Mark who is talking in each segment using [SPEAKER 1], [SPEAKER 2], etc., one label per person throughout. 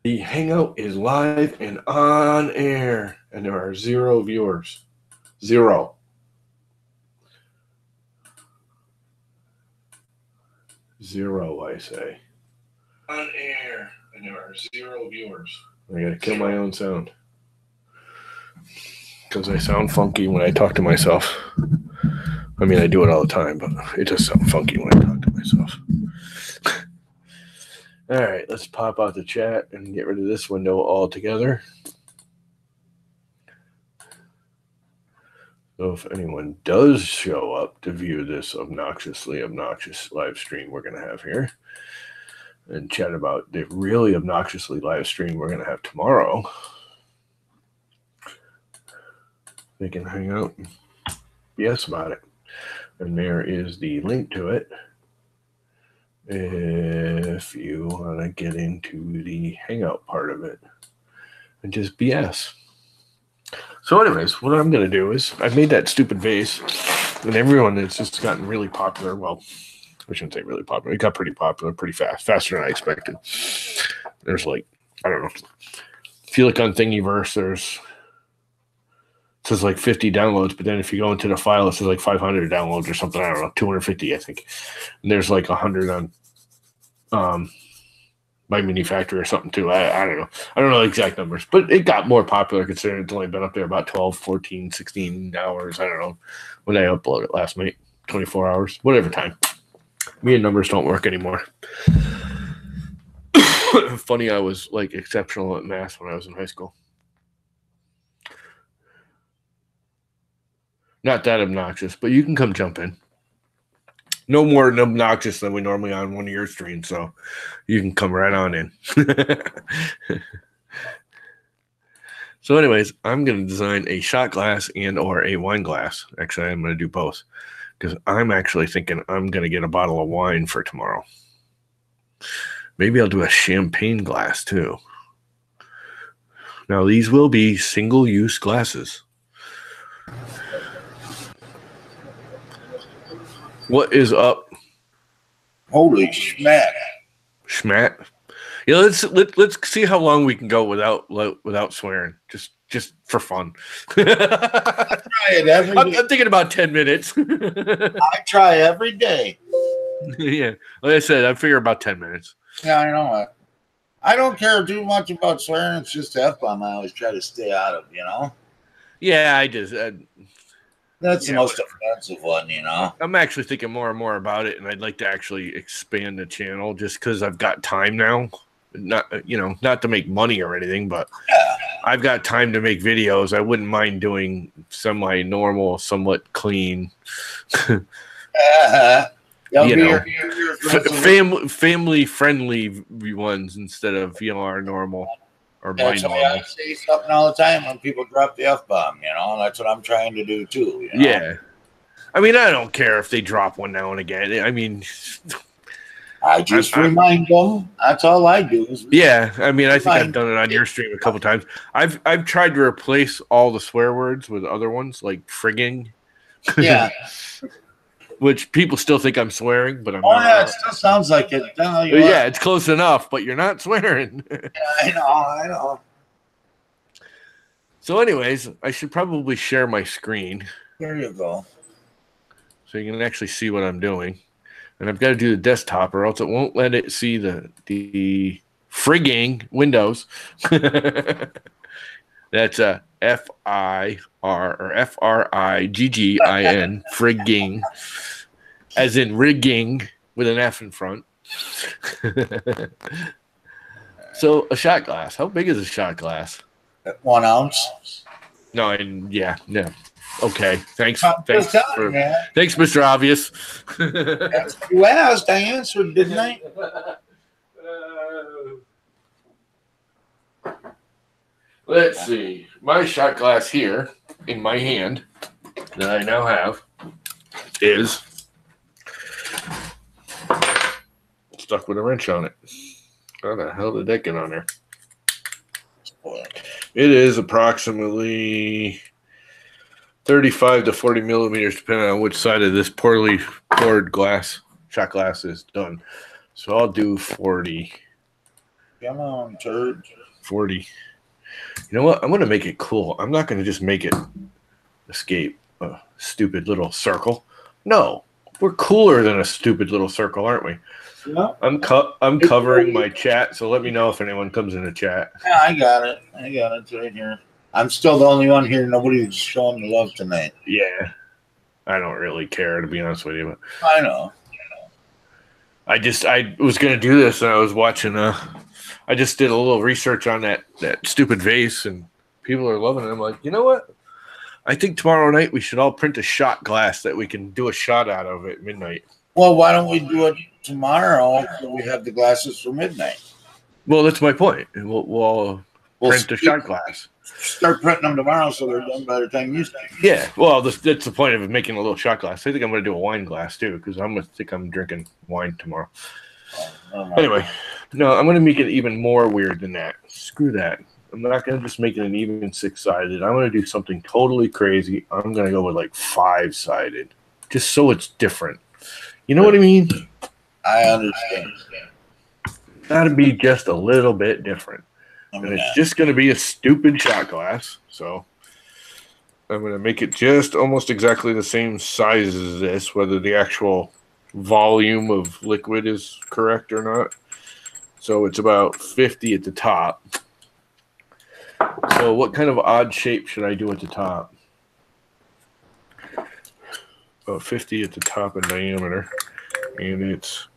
[SPEAKER 1] The Hangout is live and on air, and there are 0 viewers. 0. 0, I say. On air, and there are 0 viewers. I gotta kill my own sound. Because I sound funky when I talk to myself. I mean, I do it all the time, but it just sounds funky when I talk to myself. All right, let's pop out the chat and get rid of this window altogether. So if anyone does show up to view this obnoxiously obnoxious live stream we're going to have here and chat about the really obnoxiously live stream we're going to have tomorrow, they can hang out and BS about it. And there is the link to it if you want to get into the hangout part of it and just BS. So anyways, what I'm going to do is I've made that stupid vase, and everyone has just gotten really popular. Well, I shouldn't say really popular. It got pretty popular pretty fast, faster than I expected. There's like, I don't know. If you look on Thingiverse, it says like 50 downloads, but then if you go into the file, it says like 500 downloads or something. I don't know, 250, I think. And there's like 100 on My Mini Factory or something too. I don't know. I don't know the exact numbers, but it got more popular considering it's only been up there about 12, 14, 16 hours. I don't know when I uploaded it last night, 24 hours, whatever time. Me and numbers don't work anymore. Funny, I was like exceptional at math when I was in high school. Not that obnoxious, but you can come jump in. No more obnoxious than we normally on one of your streams, so you can come right on in. So anyways, I'm going to design a shot glass and or a wine glass. Actually, I'm going to do both because I'm actually thinking I'm going to get a bottle of wine for tomorrow. Maybe I'll do a champagne glass too. Now, these will be single-use glasses. What is up?
[SPEAKER 2] Holy schmat.
[SPEAKER 1] Schmat? Yeah, let's see how long we can go without swearing. Just for fun.
[SPEAKER 2] I try it every day.
[SPEAKER 1] I'm thinking about 10 minutes.
[SPEAKER 2] I try every day.
[SPEAKER 1] Yeah, like I said, I figure about 10 minutes.
[SPEAKER 2] Yeah, I know it. I don't care too much about swearing. It's just the F-bomb I always try to stay out of, you know?
[SPEAKER 1] Yeah, I just...
[SPEAKER 2] That's the most offensive one, you know?
[SPEAKER 1] I'm actually thinking more and more about it, and I'd like to actually expand the channel just because I've got time now. Not to make money or anything, but
[SPEAKER 2] Yeah.
[SPEAKER 1] I've got time to make videos. I wouldn't mind doing semi-normal, somewhat clean, family-friendly ones instead of our normal or my
[SPEAKER 2] That's why I say something all the time when people drop the F-bomb, you know? That's what I'm trying to do too, you know?
[SPEAKER 1] Yeah. I mean, I don't care if they drop one now and again. I mean...
[SPEAKER 2] I just remind them. That's all I do.
[SPEAKER 1] Yeah, I mean, I think I've done it on your stream a couple times. I've tried to replace all the swear words with other ones like frigging.
[SPEAKER 2] Yeah.
[SPEAKER 1] Which people still think I'm swearing, but I'm
[SPEAKER 2] not.
[SPEAKER 1] Oh,
[SPEAKER 2] yeah, it still sounds like it.
[SPEAKER 1] Yeah, it's close enough, but you're not swearing.
[SPEAKER 2] Yeah, I know.
[SPEAKER 1] So anyways, I should probably share my screen.
[SPEAKER 2] There you go.
[SPEAKER 1] So you can actually see what I'm doing. And I've got to do the desktop or else it won't let it see the frigging Windows. That's a F-I-R or F-R-I-G-G-I-N, frigging, as in rigging with an F in front. So a shot glass. How big is a shot glass?
[SPEAKER 2] 1 ounce.
[SPEAKER 1] No, and yeah. Okay, thanks,
[SPEAKER 2] Thanks,
[SPEAKER 1] Mr. Obvious.
[SPEAKER 2] You asked, I answered, didn't I?
[SPEAKER 1] Let's see. My shot glass here in my hand that I now have is stuck with a wrench on it. How the hell did that get on there? It is approximately 35 to 40 millimeters, depending on which side of this poorly poured shot glass is done. So I'll do 40.
[SPEAKER 2] Come on, turd.
[SPEAKER 1] 40. You know what? I'm going to make it cool. I'm not going to just make it escape a stupid little circle. No, we're cooler than a stupid little circle, aren't we?
[SPEAKER 2] Yeah.
[SPEAKER 1] I'm covering my chat, so let me know if anyone comes in the chat.
[SPEAKER 2] Yeah, I got it. It's right here. I'm still the only one here. Nobody's showing me love tonight.
[SPEAKER 1] Yeah. I don't really care, to be honest with you. But
[SPEAKER 2] I know.
[SPEAKER 1] I was going to do this, and I was watching I just did a little research on that stupid vase, and people are loving it. I'm like, you know what? I think tomorrow night we should all print a shot glass that we can do a shot out of at midnight.
[SPEAKER 2] Well, why don't we do it tomorrow so we have the glasses for midnight?
[SPEAKER 1] Well, that's my point. We'll print a shot glass.
[SPEAKER 2] Start printing them tomorrow so they're done by the time you start.
[SPEAKER 1] Yeah, well, that's the point of making a little shot glass. I think I'm going to do a wine glass, too, because I'm drinking wine tomorrow. Anyway, no, I'm going to make it even more weird than that. Screw that. I'm not going to just make it an even six-sided. I'm going to do something totally crazy. I'm going to go with like five-sided, just so it's different. You know what I mean?
[SPEAKER 2] I understand.
[SPEAKER 1] Got to be just a little bit different. And it's just going to be a stupid shot glass. So I'm going to make it just almost exactly the same size as this, whether the actual volume of liquid is correct or not. So it's about 50 at the top. So what kind of odd shape should I do at the top? About 50 at the top in diameter. And it's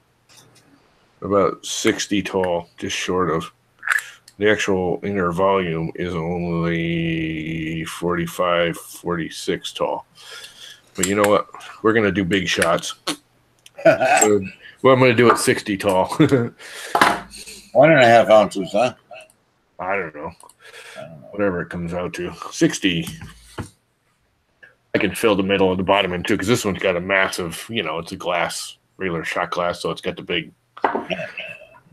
[SPEAKER 1] about 60 tall, just short of. The actual inner volume is only 45, 46 tall. But you know what? We're going to do big shots. So, well, I'm going to do it 60 tall.
[SPEAKER 2] 1.5 ounces, huh?
[SPEAKER 1] I don't know. Whatever it comes out to. 60. I can fill the middle and the bottom in too, because this one's got a massive, it's a glass, regular shot glass, so it's got the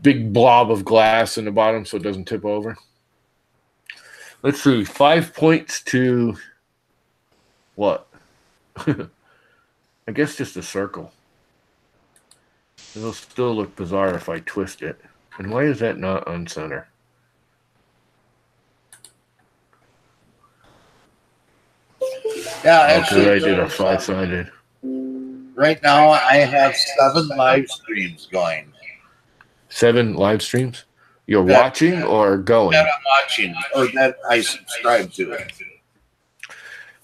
[SPEAKER 1] big blob of glass in the bottom so it doesn't tip over. Let's see. 5 points to what? I guess just a circle. It'll still look bizarre if I twist it. And why is that not on center?
[SPEAKER 2] Yeah, actually,
[SPEAKER 1] I did a five-sided.
[SPEAKER 2] Right now, I have 7 live streams going.
[SPEAKER 1] 7 live streams? You're watching or going?
[SPEAKER 2] That I'm watching, or that I subscribe to it.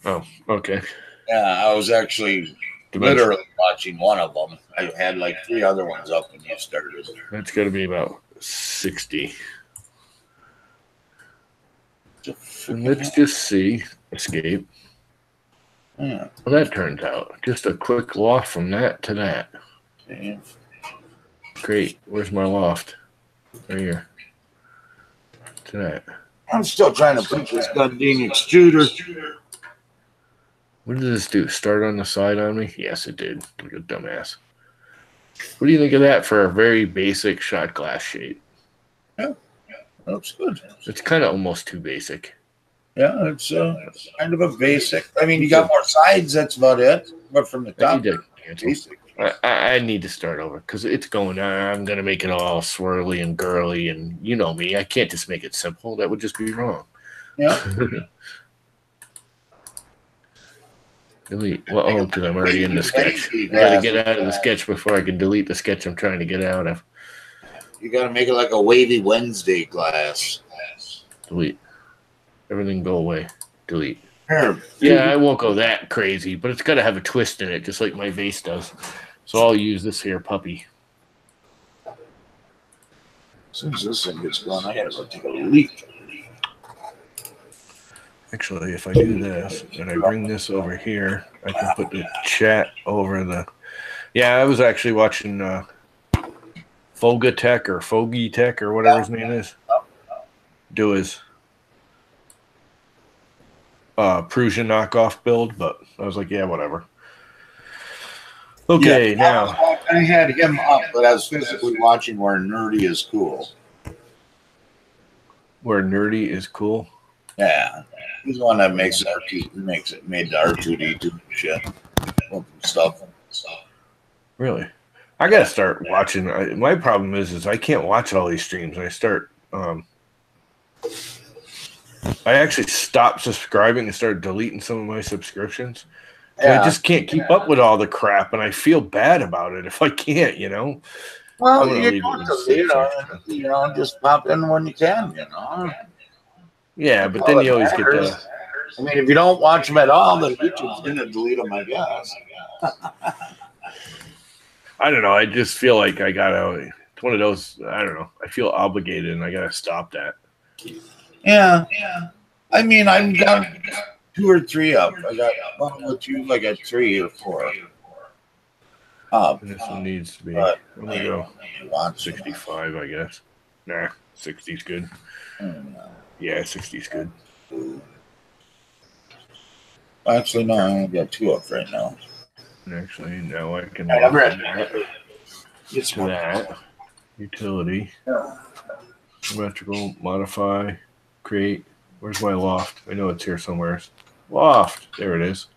[SPEAKER 1] Oh, okay.
[SPEAKER 2] Yeah, I was actually literally watching one of them. I had like 3 other ones up when you started.
[SPEAKER 1] That's got to be about 60. And let's just see. Escape.
[SPEAKER 2] Yeah.
[SPEAKER 1] Well, that turns out. Just a quick loft from that to that.
[SPEAKER 2] Yeah.
[SPEAKER 1] Great. Where's my loft? Right here. To that.
[SPEAKER 2] I'm still trying to put this Gundine extruder.
[SPEAKER 1] What did this do? Start on the side on me? Yes, it did. Like a dumbass. What do you think of that for a very basic shot glass shape?
[SPEAKER 2] Yeah, looks good.
[SPEAKER 1] It's kind of almost too basic.
[SPEAKER 2] Yeah, it's kind of a basic. I mean, you got more sides. That's about it. But from the top, basic.
[SPEAKER 1] I need to start over because it's going. I'm going to make it all swirly and girly, and you know me. I can't just make it simple. That would just be wrong.
[SPEAKER 2] Yeah.
[SPEAKER 1] Delete. Well, oh, because I'm already in the sketch. I got to get out of the sketch before I can delete the sketch I'm trying to get out of.
[SPEAKER 2] You got to make it like a wavy Wednesday glass.
[SPEAKER 1] Delete. Everything go away. Delete.
[SPEAKER 2] Here.
[SPEAKER 1] Yeah, I won't go that crazy, but it's got to have a twist in it, just like my vase does. So I'll use this here puppy.
[SPEAKER 2] As soon as this thing gets going, I got to go take a leak.
[SPEAKER 1] Actually, if I do this and I bring this over here, I can put the chat over the... Yeah, I was actually watching Fogatech or Fogitech or whatever his name is. Do his Prussian knockoff build, but I was like, yeah, whatever. Okay, now...
[SPEAKER 2] I had him up, but I was physically watching Where Nerdy is Cool.
[SPEAKER 1] Where Nerdy is Cool?
[SPEAKER 2] Yeah. He's the one that makes made the R2D2 shit. Stuff.
[SPEAKER 1] Really? I gotta start watching. My problem is I can't watch all these streams. I start I actually stopped subscribing and started deleting some of my subscriptions.
[SPEAKER 2] Yeah.
[SPEAKER 1] I just can't keep up with all the crap, and I feel bad about it if I can't, you know.
[SPEAKER 2] Well,
[SPEAKER 1] I'm gonna
[SPEAKER 2] you
[SPEAKER 1] leave it
[SPEAKER 2] don't
[SPEAKER 1] with
[SPEAKER 2] delete
[SPEAKER 1] subscription.
[SPEAKER 2] them, just pop in when you can, you know.
[SPEAKER 1] Yeah, but
[SPEAKER 2] All
[SPEAKER 1] then
[SPEAKER 2] that
[SPEAKER 1] you always get
[SPEAKER 2] matters.
[SPEAKER 1] the.
[SPEAKER 2] I mean, if you don't watch them at all, then YouTube's going to delete them, I guess.
[SPEAKER 1] I don't know. I just feel like I gotta. It's one of those. I don't know. I feel obligated, and I gotta stop that.
[SPEAKER 2] Yeah. I mean, I've got 2 or 3 up. I got 1 or 2. I got 3 or 4 up.
[SPEAKER 1] And this one needs to be.
[SPEAKER 2] But
[SPEAKER 1] I'm gonna go
[SPEAKER 2] watch
[SPEAKER 1] 65, I guess. Nah, 60's good. Yeah, 60's good.
[SPEAKER 2] Actually, no, I only got 2 up right now.
[SPEAKER 1] And actually, now I can.
[SPEAKER 2] I'm ready.
[SPEAKER 1] Get to that. Utility. Symmetrical. Modify. Create. Where's my loft? I know it's here somewhere. Loft. There it is.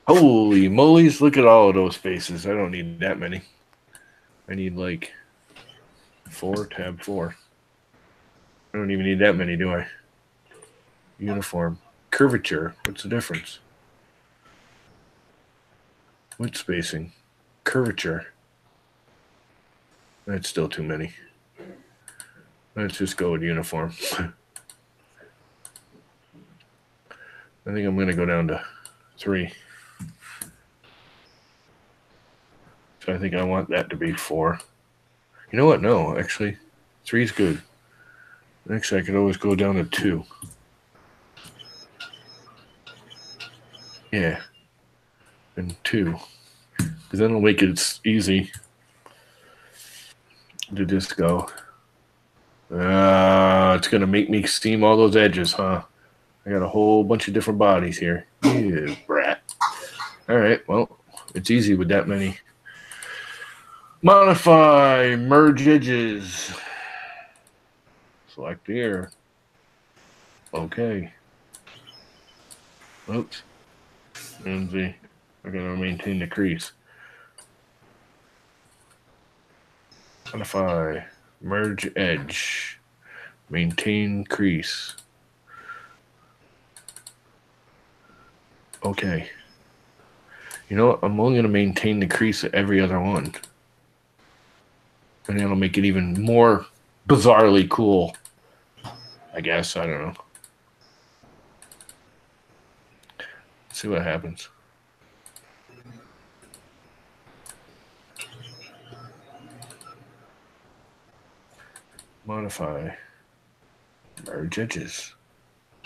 [SPEAKER 1] Holy moly's, look at all of those spaces. I don't need that many. I need like 4, tab 4. I don't even need that many, do I? Uniform. Curvature. What's the difference? Width spacing. Curvature. That's still too many. Let's just go with uniform. I think I'm going to go down to 3. So I think I want that to be 4. You know what? No, actually, 3 is good. Actually, I could always go down to 2. Yeah. And 2. Because then it'll make it easy to just go. It's going to make me steam all those edges, huh? I got a whole bunch of different bodies here. You brat. All right, well, it's easy with that many. Modify, merge edges. Select here. Okay. Oops. And I gotta maintain the crease. Modify, merge edge, maintain crease. Okay. You know what? I'm only gonna maintain the crease at every other one. And that'll make it even more bizarrely cool. I guess. I don't know. Let's see what happens. Modify. Merge edges.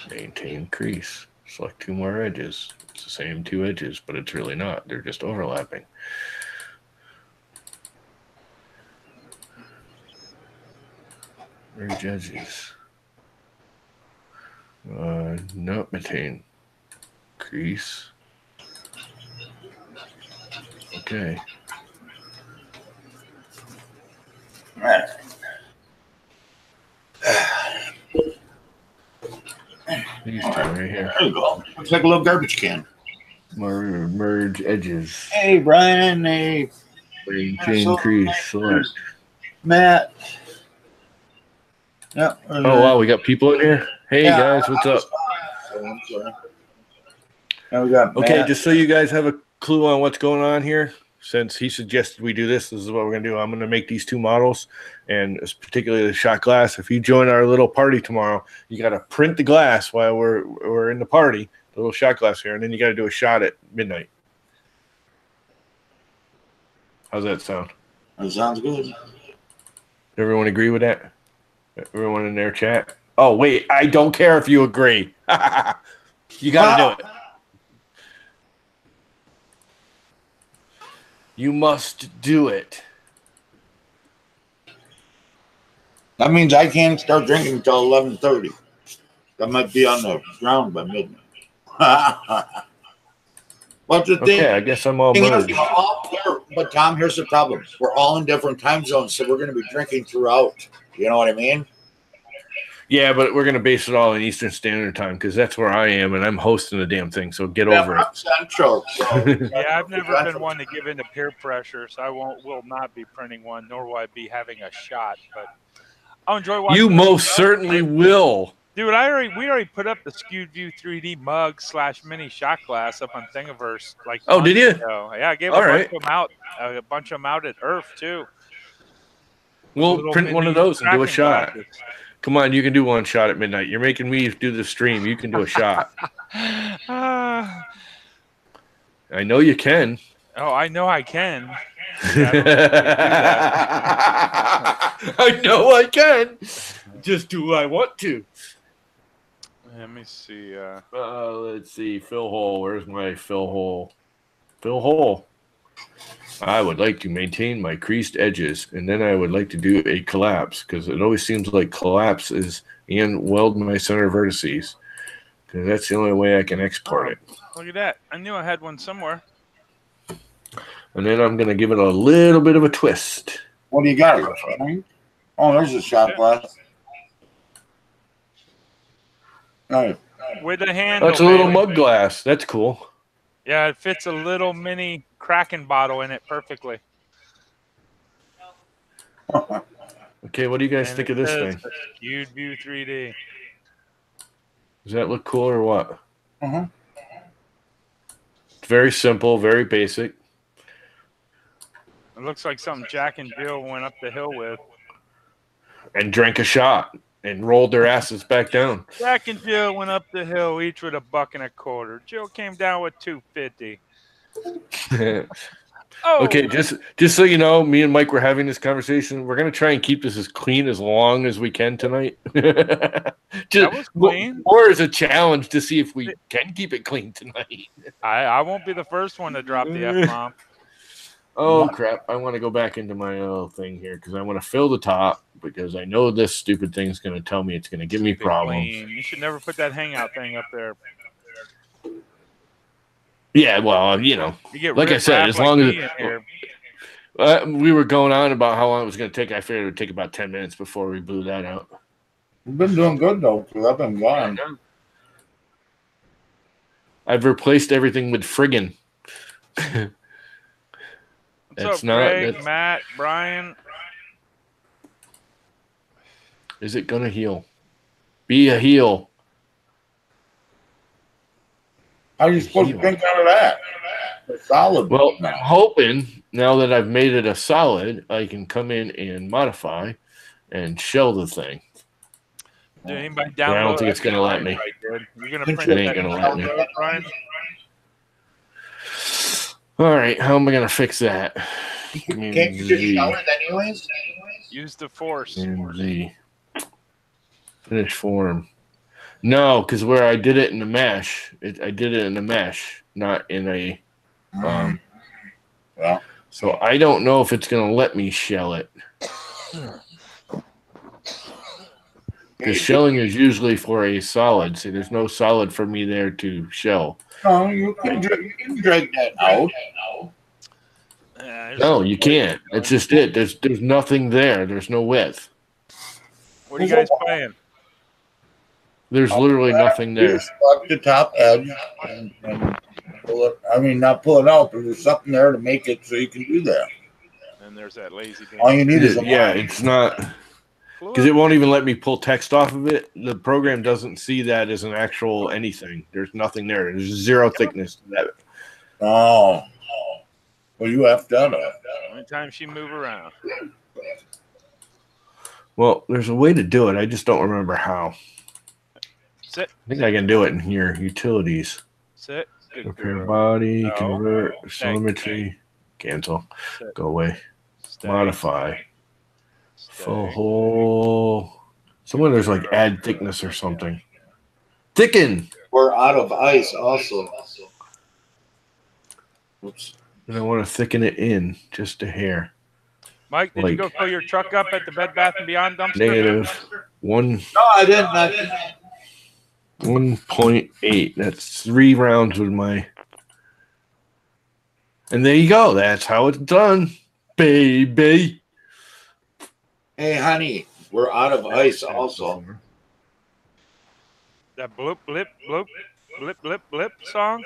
[SPEAKER 1] Maintain crease. Select 2 more edges. It's the same 2 edges, but it's really not. They're just overlapping. Merge edges. No, maintain crease. Okay.
[SPEAKER 2] All right.
[SPEAKER 1] These 2 right here.
[SPEAKER 2] There you go. Looks like a little garbage can.
[SPEAKER 1] Merge edges.
[SPEAKER 2] Hey, Brian. Hey.
[SPEAKER 1] Maintain crease. Select.
[SPEAKER 2] Matt. Yep.
[SPEAKER 1] Oh, wow. We got people in here. Hey, guys. What's up?
[SPEAKER 2] Now we got
[SPEAKER 1] okay,
[SPEAKER 2] Matt.
[SPEAKER 1] just so you guys have a clue on what's going on here, since he suggested we do this, this is what we're going to do. I'm going to make these 2 models, and particularly the shot glass. If you join our little party tomorrow, you got to print the glass while we're in the party, the little shot glass here, and then you got to do a shot at midnight. How's that sound?
[SPEAKER 2] That sounds good.
[SPEAKER 1] Everyone agree with that? Everyone in their chat? Oh, wait, I don't care if you agree. You got to do it. You must do it.
[SPEAKER 2] That means I can't start drinking until 11:30. That might be on the ground by midnight. But the thing,
[SPEAKER 1] Okay, I guess I'm all merged.
[SPEAKER 2] but Tom, here's the problem. We're all in different time zones, so we're going to be drinking throughout. You know what I mean?
[SPEAKER 1] Yeah, but we're going to base it all in Eastern Standard Time because that's where I am, and I'm hosting the damn thing, so get over it.
[SPEAKER 2] Central.
[SPEAKER 3] Yeah, I've never been one to give in to peer pressure, so I will not be printing one, nor will I be having a shot. But I'll enjoy watching.
[SPEAKER 1] You most certainly will.
[SPEAKER 3] Dude, we already put up the Skewed View 3D mug / mini shot glass up on Thingiverse. Like,
[SPEAKER 1] Oh, did you?
[SPEAKER 3] Yeah, I gave
[SPEAKER 1] All
[SPEAKER 3] a
[SPEAKER 1] right.
[SPEAKER 3] bunch of them out at Earth too.
[SPEAKER 1] We'll
[SPEAKER 3] Little
[SPEAKER 1] print one
[SPEAKER 3] mini
[SPEAKER 1] of those and do a
[SPEAKER 3] tracking
[SPEAKER 1] shot.
[SPEAKER 3] glasses.
[SPEAKER 1] Come on, you can do one shot at midnight. You're making me do the stream. You can do a shot.
[SPEAKER 3] Ah.
[SPEAKER 1] I know you can.
[SPEAKER 3] Oh, I know I can.
[SPEAKER 1] I know I can. Just do I want to.
[SPEAKER 3] Let me see.
[SPEAKER 1] Let's see. Phil Hole. Where's my Phil Hole? Phil Hole. I would like to maintain my creased edges, and then I would like to do a collapse, because it always seems like collapse is and weld my center vertices, because that's the only way I can export it.
[SPEAKER 3] Look at that. I knew I had one somewhere.
[SPEAKER 1] And then I'm going to give it a little bit of a twist.
[SPEAKER 2] What do you got? Oh, there's a shot glass. Nice.
[SPEAKER 3] With a handle.
[SPEAKER 1] That's a little
[SPEAKER 3] baby.
[SPEAKER 1] mug glass. That's cool.
[SPEAKER 3] Yeah, it fits a little mini Kraken bottle in it perfectly.
[SPEAKER 1] Okay, what do you guys think of this thing?
[SPEAKER 3] Skewed View 3D.
[SPEAKER 1] Does that look cool or what?
[SPEAKER 2] Uh-huh.
[SPEAKER 1] It's very simple, very basic.
[SPEAKER 3] It looks like something Jack and Jill went up the hill with.
[SPEAKER 1] And drank a shot and rolled their asses back down.
[SPEAKER 3] Jack and Jill went up the hill, each with $1.25. Jill came down with $2.50. Oh,
[SPEAKER 1] Okay, just so you know, me and Mike were having this conversation. We're gonna try and keep this as clean as long as we can tonight.
[SPEAKER 3] That was clean.
[SPEAKER 1] Or as a challenge to see if we can keep it clean tonight.
[SPEAKER 3] I won't be the first one to drop the F-bomb.
[SPEAKER 1] Oh crap! I want to go back into my little thing here because I want to fill the top because I know this stupid thing's going to tell me it's going to give me problems.
[SPEAKER 3] You should never put that hangout thing up there.
[SPEAKER 1] Yeah, well, you know,
[SPEAKER 3] You get
[SPEAKER 1] like I said, as long as
[SPEAKER 3] me in here.
[SPEAKER 1] we were going on about how long it was going to take, I figured it would take about 10 minutes before we blew that out.
[SPEAKER 2] You've been doing good though, because I've been gone.
[SPEAKER 1] I've replaced everything with friggin'.
[SPEAKER 3] What's up, Greg, Matt, Brian?
[SPEAKER 1] Is it gonna heal? Be a heel.
[SPEAKER 2] How are you supposed to think out of that? A solid.
[SPEAKER 1] Well, I'm hoping now that I've made it a solid, I can come in and modify and shell the thing.
[SPEAKER 3] Did anybody download?
[SPEAKER 1] But I don't think it's gonna let me.
[SPEAKER 3] You're gonna print
[SPEAKER 1] It ain't gonna let me.
[SPEAKER 3] Brian?
[SPEAKER 1] All right, how am I gonna fix that?
[SPEAKER 2] Can't you just shell it anyways?
[SPEAKER 3] Use the force.
[SPEAKER 1] Z. Finish form. No, because where I did it in the mesh, I did it in the mesh, not in a.
[SPEAKER 2] Well,
[SPEAKER 1] so I don't know if it's gonna let me shell it. Because shelling is usually for a solid. See, there's no solid for me there to shell.
[SPEAKER 2] no, you can drag that out.
[SPEAKER 1] No, you can't. That's just it. There's nothing there. There's no width.
[SPEAKER 3] What are you guys playing?
[SPEAKER 1] There's literally nothing there.
[SPEAKER 2] Just plug the top edge and pull it. I mean, not pull it out, but there's something there to make it so you can do that.
[SPEAKER 3] And there's that lazy game.
[SPEAKER 2] All you need is a
[SPEAKER 1] Yeah, it's not because it won't even let me pull text off of it. The program doesn't see that as an actual anything. There's nothing there. There's zero thickness to that.
[SPEAKER 2] Oh. Well, you have done it.
[SPEAKER 3] Anytime she move around.
[SPEAKER 1] Well, there's a way to do it. I just don't remember how.
[SPEAKER 3] Sit.
[SPEAKER 1] I think I can do it in here. Utilities.
[SPEAKER 3] Sit. Good
[SPEAKER 1] Repair
[SPEAKER 3] girl.
[SPEAKER 1] body.
[SPEAKER 3] No.
[SPEAKER 1] Convert.
[SPEAKER 3] Stay.
[SPEAKER 1] Telemetry. Cancel.
[SPEAKER 3] Sit.
[SPEAKER 1] Go away.
[SPEAKER 3] Stay.
[SPEAKER 1] Modify.
[SPEAKER 3] Stay.
[SPEAKER 1] Full hole. Somewhere there's like add thickness or something. Thicken.
[SPEAKER 2] We're out of ice also. Oops.
[SPEAKER 1] And I want to thicken it in just a hair.
[SPEAKER 3] Mike, did you
[SPEAKER 1] Like-
[SPEAKER 3] go fill your truck up at the Bed Bath & Beyond dumpster?
[SPEAKER 1] Negative 1.
[SPEAKER 2] No, I didn't.
[SPEAKER 1] 1.8. That's 3 rounds with my. And there you go. That's how it's done, baby.
[SPEAKER 2] Hey, honey, we're out of ice also.
[SPEAKER 3] That bloop, blip, bloop, blip, blip, blip song?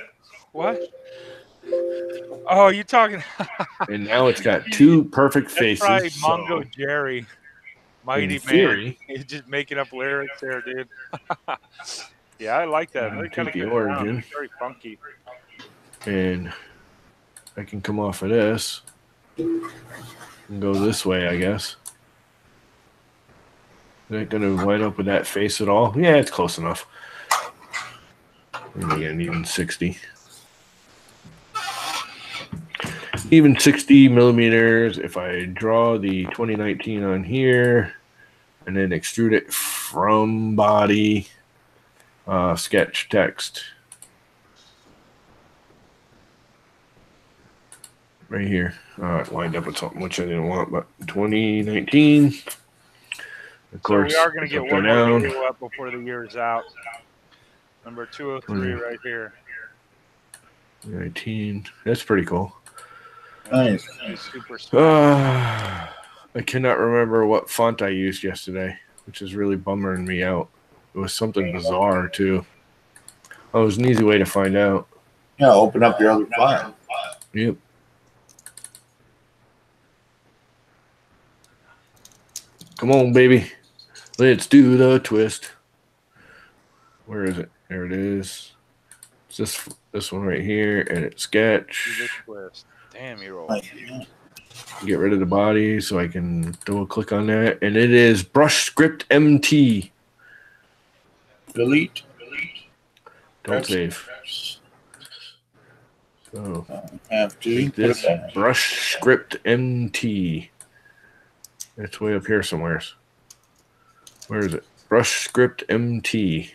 [SPEAKER 3] What? Oh, you talking?
[SPEAKER 1] And now it's got 2 perfect
[SPEAKER 3] That's
[SPEAKER 1] faces.
[SPEAKER 3] probably
[SPEAKER 1] so-
[SPEAKER 3] Mongo Jerry. Mighty
[SPEAKER 1] in
[SPEAKER 3] Man.
[SPEAKER 1] theory,
[SPEAKER 3] He's just making up lyrics there, dude. Yeah, I like that. They kind
[SPEAKER 1] take
[SPEAKER 3] of
[SPEAKER 1] the
[SPEAKER 3] good
[SPEAKER 1] origin,
[SPEAKER 3] sound. Very funky.
[SPEAKER 1] and I can come off of this and go this way, I guess. Is that going to wind up with that face at all? Yeah, it's close enough. And again, even 60. Even 60 millimeters. If I draw the 2019 on here and then extrude it from body, sketch text. Right here. It lined up with something which I didn't want, but 2019. Of course,
[SPEAKER 3] so we are going to
[SPEAKER 1] it's
[SPEAKER 3] get
[SPEAKER 1] up
[SPEAKER 3] one
[SPEAKER 1] or
[SPEAKER 3] more
[SPEAKER 1] down.
[SPEAKER 3] video up before the year is out. Number 203 right here.
[SPEAKER 1] 19. That's pretty cool.
[SPEAKER 2] Nice.
[SPEAKER 3] Super smart.
[SPEAKER 1] I cannot remember what font I used yesterday, which is really bumming me out. It was something bizarre, too. Oh, it was an easy way to find out.
[SPEAKER 2] Yeah, open up your other file.
[SPEAKER 1] Yep. Come on, baby. Let's do the twist. Where is it? There it is. It's this one right here, and it's sketch.
[SPEAKER 3] Twist. Damn, you're old.
[SPEAKER 1] Get rid of the body so I can double click on that. And it is Brush Script MT.
[SPEAKER 2] Delete.
[SPEAKER 1] Don't save. So
[SPEAKER 2] Have to
[SPEAKER 1] take this Brush Script MT. It's way up here somewhere. Where is it? Brush Script MT.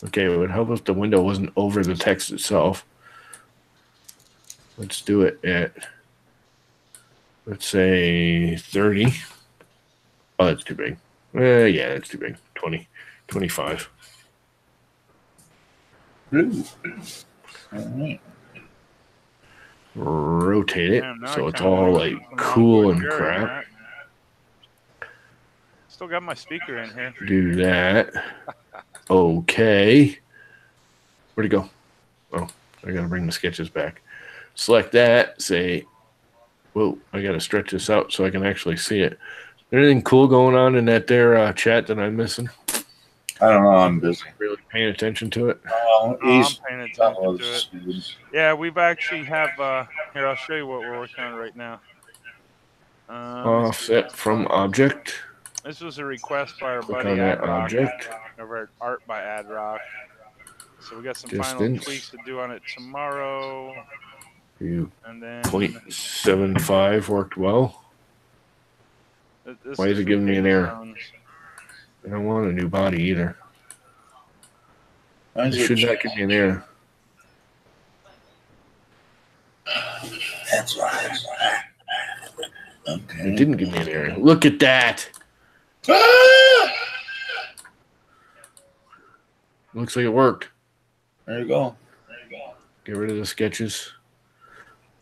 [SPEAKER 1] Okay, it would help if the window wasn't over the text itself. Let's do it at, let's say 30. Oh, that's too big. Yeah, that's too big. 20, 25.
[SPEAKER 2] Blue. All right.
[SPEAKER 1] Rotate it
[SPEAKER 3] Damn, now
[SPEAKER 1] so
[SPEAKER 3] I
[SPEAKER 1] it's
[SPEAKER 3] kinda
[SPEAKER 1] all
[SPEAKER 3] like
[SPEAKER 1] like
[SPEAKER 3] some
[SPEAKER 1] cool
[SPEAKER 3] onboard
[SPEAKER 1] and
[SPEAKER 3] Jerry,
[SPEAKER 1] crap.
[SPEAKER 3] Matt. Still got my speaker in here.
[SPEAKER 1] Do that. Okay. Where'd it go? Oh, I gotta bring the sketches back. Select that. Say, whoa, I gotta stretch this out so I can actually see it. Anything cool going on in that there chat that I'm missing?
[SPEAKER 2] I don't know. I'm busy.
[SPEAKER 1] Really paying attention to it?
[SPEAKER 2] Oh,
[SPEAKER 3] I'm
[SPEAKER 2] he's
[SPEAKER 3] paying attention to it. Yeah, we've actually have. Here, I'll show you what we're working on right now.
[SPEAKER 1] Offset from object.
[SPEAKER 3] This was a request by our
[SPEAKER 1] Click
[SPEAKER 3] buddy
[SPEAKER 1] on that
[SPEAKER 3] Adrock
[SPEAKER 1] object.
[SPEAKER 3] over at Art by Adrock. So we got some final
[SPEAKER 1] Distance.
[SPEAKER 3] tweaks to do on it tomorrow.
[SPEAKER 1] You
[SPEAKER 3] And then
[SPEAKER 1] 0.75 worked well. Why is it giving me an error? I don't want a new body either. It should not give me an error.
[SPEAKER 2] That's right. Okay.
[SPEAKER 1] It didn't give me an error. Look at that. Looks like it worked.
[SPEAKER 2] There you go.
[SPEAKER 1] Get rid of the sketches.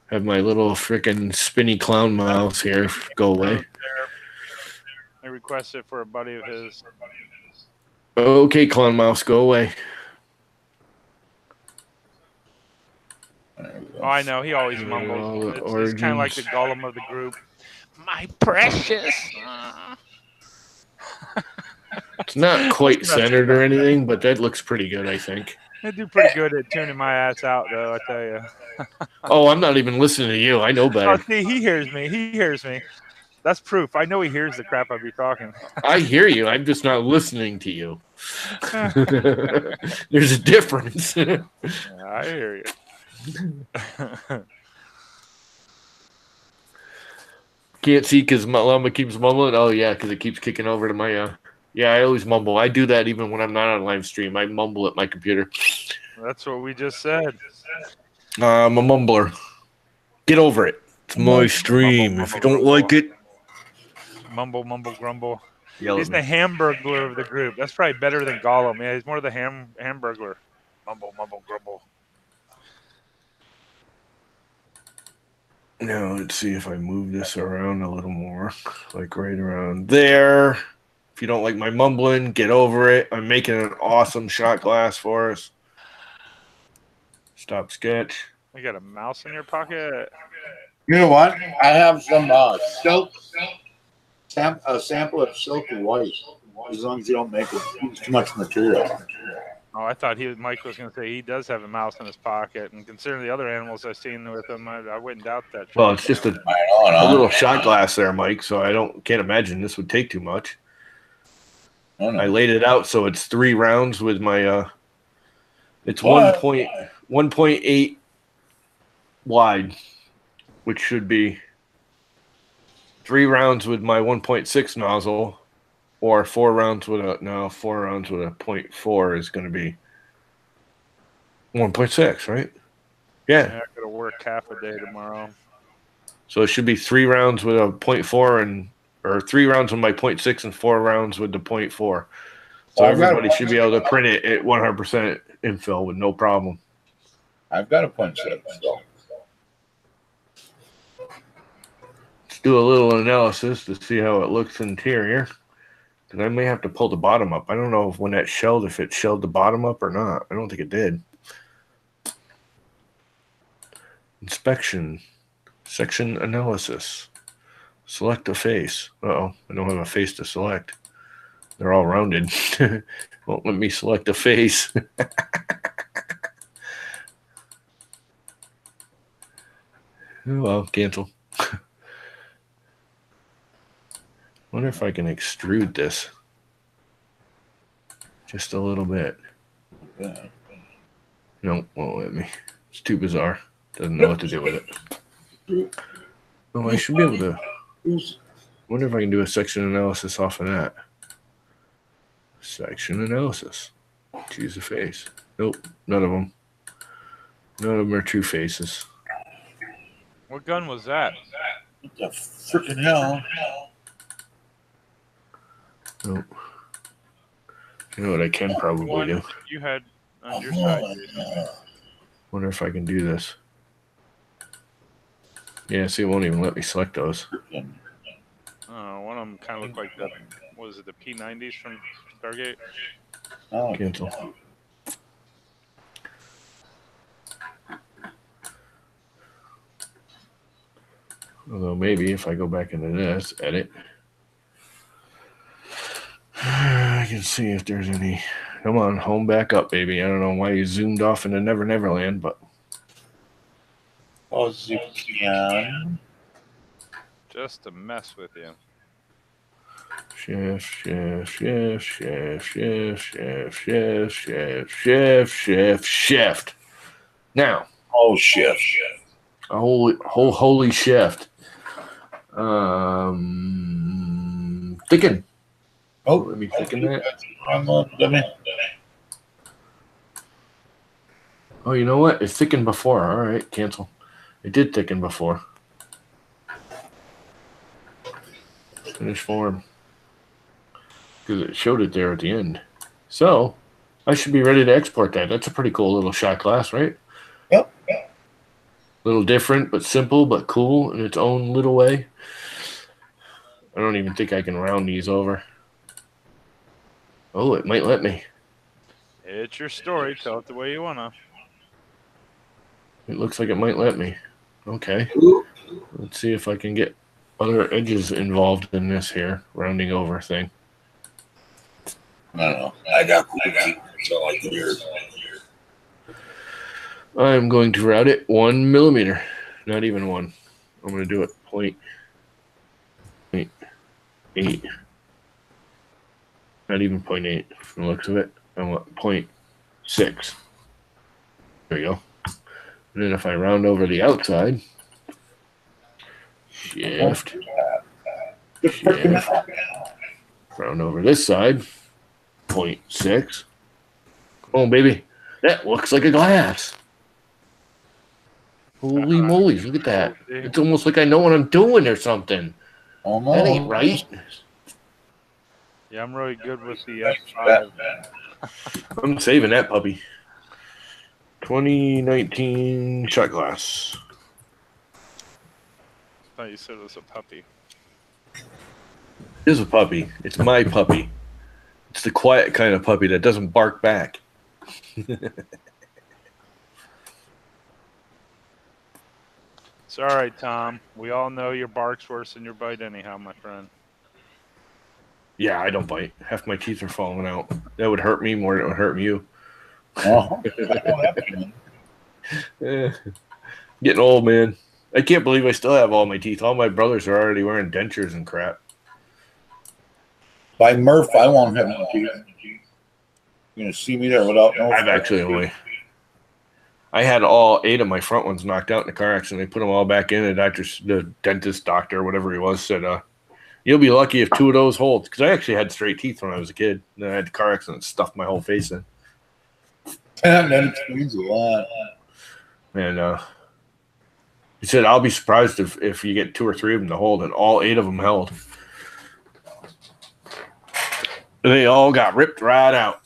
[SPEAKER 1] Have my little freaking spinny clown mouse here go away.
[SPEAKER 3] I requested for a buddy of his.
[SPEAKER 1] Okay, clown mouse, go away.
[SPEAKER 3] Oh, I know. He always mumbles. It's kind of like the
[SPEAKER 1] origins.
[SPEAKER 3] Gollum of the group. My precious.
[SPEAKER 1] It's not quite centered or anything, but that looks pretty good, I think.
[SPEAKER 3] They do pretty good at tuning my ass out, though, I tell you.
[SPEAKER 1] Oh, I'm not even listening to you. I know
[SPEAKER 3] Oh,
[SPEAKER 1] better.
[SPEAKER 3] see, he hears me. He hears me. That's proof. I know he hears the crap I be talking.
[SPEAKER 1] I hear you. I'm just not listening to you. There's a difference.
[SPEAKER 3] Yeah, I hear you.
[SPEAKER 1] Can't see because my llama keeps mumbling. Oh, yeah, because it keeps kicking over to my... Yeah, I always mumble. I do that even when I'm not on live stream. I mumble at my computer.
[SPEAKER 3] That's what we just said.
[SPEAKER 1] I'm a mumbler. Get over it. It's my stream.
[SPEAKER 3] Mumble,
[SPEAKER 1] If you
[SPEAKER 3] mumble,
[SPEAKER 1] don't like it...
[SPEAKER 3] Mumble, mumble, grumble.
[SPEAKER 1] Yell
[SPEAKER 3] He's
[SPEAKER 1] at
[SPEAKER 3] the
[SPEAKER 1] me.
[SPEAKER 3] hamburglar of the group. That's probably better than Gollum. Yeah, he's more the hamburglar. Mumble, mumble, grumble.
[SPEAKER 1] Now, let's see if I move this around a little more. Like right around there. If you don't like my mumbling, get over it. I'm making an awesome shot glass for us. Stop sketch.
[SPEAKER 3] You got a mouse in your pocket?
[SPEAKER 2] You know what? I have some silk A sample of silky white, as long as you don't make it use too much material.
[SPEAKER 3] Oh, I thought Mike was going to say he does have a mouse in his pocket, and considering the other animals I've seen with him, I wouldn't doubt that.
[SPEAKER 1] Well, it's just
[SPEAKER 2] I know,
[SPEAKER 1] a
[SPEAKER 2] huh?
[SPEAKER 1] little shot glass there, Mike. So can't imagine this would take too much.
[SPEAKER 2] I know.
[SPEAKER 1] I laid it out so it's 3 rounds with my. It's
[SPEAKER 2] What?
[SPEAKER 1] 1.8 wide, which should be 3 rounds with my 1.6 nozzle, or 4 rounds with a 0.4 is going to be 1.6, right? Yeah.
[SPEAKER 3] I got to work half a day tomorrow.
[SPEAKER 1] So it should be 3 rounds with a 0.4 or 3 rounds with my 0.6 and 4 rounds with the 0.4. So
[SPEAKER 2] Well,
[SPEAKER 1] everybody should be able to print it at 100% infill with no problem.
[SPEAKER 2] I've got a punch set. So.
[SPEAKER 1] Let's do a little analysis to see how it looks interior. Because I may have to pull the bottom up. I don't know if when that shelled, if it shelled the bottom up or not. I don't think it did. Inspection. Section analysis. Select a face. Uh-oh, I don't have a face to select. They're all rounded. Won't let me select a face. Oh, well, cancel. Wonder if I can extrude this. Just a little bit.
[SPEAKER 2] Yeah.
[SPEAKER 1] Nope, won't let me. It's too bizarre. Doesn't know what to do with it. Oh, I should be able to. Wonder if I can do a section analysis off of that. Section analysis. Choose a face. Nope, none of them. None of them are true faces.
[SPEAKER 3] What gun was that?
[SPEAKER 2] What the freaking hell?
[SPEAKER 1] Nope. You know what I can probably do?
[SPEAKER 3] You had on your side.
[SPEAKER 1] Wonder if I can do this. Yeah, see, it won't even let me select those.
[SPEAKER 3] One of them kind of looked like the, what was it, the P90s from Stargate?
[SPEAKER 2] Oh,
[SPEAKER 1] Cancel. Although maybe if I go back into this, edit, I can see if there's any. Come on, home back up, baby. I don't know why you zoomed off into Never Neverland, but.
[SPEAKER 2] oh, Zukian.
[SPEAKER 3] Just to mess with you.
[SPEAKER 1] Shift, shift, shift, shift, shift, shift, shift, shift, shift, shift, shift. Now.
[SPEAKER 2] Oh, shit.
[SPEAKER 1] A holy shift. Thicken.
[SPEAKER 2] Oh,
[SPEAKER 1] let me thicken that. Oh, you know what? It thickened before. All right, cancel. It did thicken before. Finish form. Because it showed it there at the end. So, I should be ready to export that. That's a pretty cool little shot glass, right?
[SPEAKER 2] Yep.
[SPEAKER 1] Little different, but simple, but cool in its own little way. I don't even think I can round these over. Oh, it might let me.
[SPEAKER 3] It's your story. Tell it the way you wanna.
[SPEAKER 1] It looks like it might let me. Okay. Let's see if I can get other edges involved in this here rounding over thing.
[SPEAKER 2] I don't know. I got cool feet, so I can hear.
[SPEAKER 1] I'm going to route it 1 millimeter. Not even 1. I'm going to do it 0.8. Not even 0.8 from the looks of it. I want 0.6. There we go. And then if I round over the outside, shift, round over this side, 0.6. Oh, baby, that looks like a glass. Holy moly, look at that. It's almost like I know what I'm doing or something.
[SPEAKER 2] Oh, no.
[SPEAKER 1] That ain't right.
[SPEAKER 3] Yeah, I'm really good with the F5.
[SPEAKER 1] I'm saving that puppy. 2019 shot glass.
[SPEAKER 3] I thought you said it was a puppy.
[SPEAKER 1] It is a puppy. It's my puppy. It's the quiet kind of puppy that doesn't bark back.
[SPEAKER 3] It's all right, Tom. We all know your bark's worse than your bite anyhow, my friend.
[SPEAKER 1] Yeah, I don't bite. Half my teeth are falling out. That would hurt me more than it would hurt you.
[SPEAKER 2] Oh, I don't have to.
[SPEAKER 1] Eh, getting old, man. I can't believe I still have all my teeth. All my brothers are already wearing dentures and crap.
[SPEAKER 2] By Murph, I won't have no teeth. You're gonna see me there without no.
[SPEAKER 1] I've actually only. I had all 8 of my front ones knocked out in the car accident. They put them all back in. The dentist doctor, whatever he was, said, "You'll be lucky if 2 of those hold." Because I actually had straight teeth when I was a kid. Then I had the car accident, stuffed my whole face in.
[SPEAKER 2] And that explains a lot.
[SPEAKER 1] And he said, "I'll be surprised if you get 2 or 3 of them to hold," and all 8 of them held. They all got ripped right out.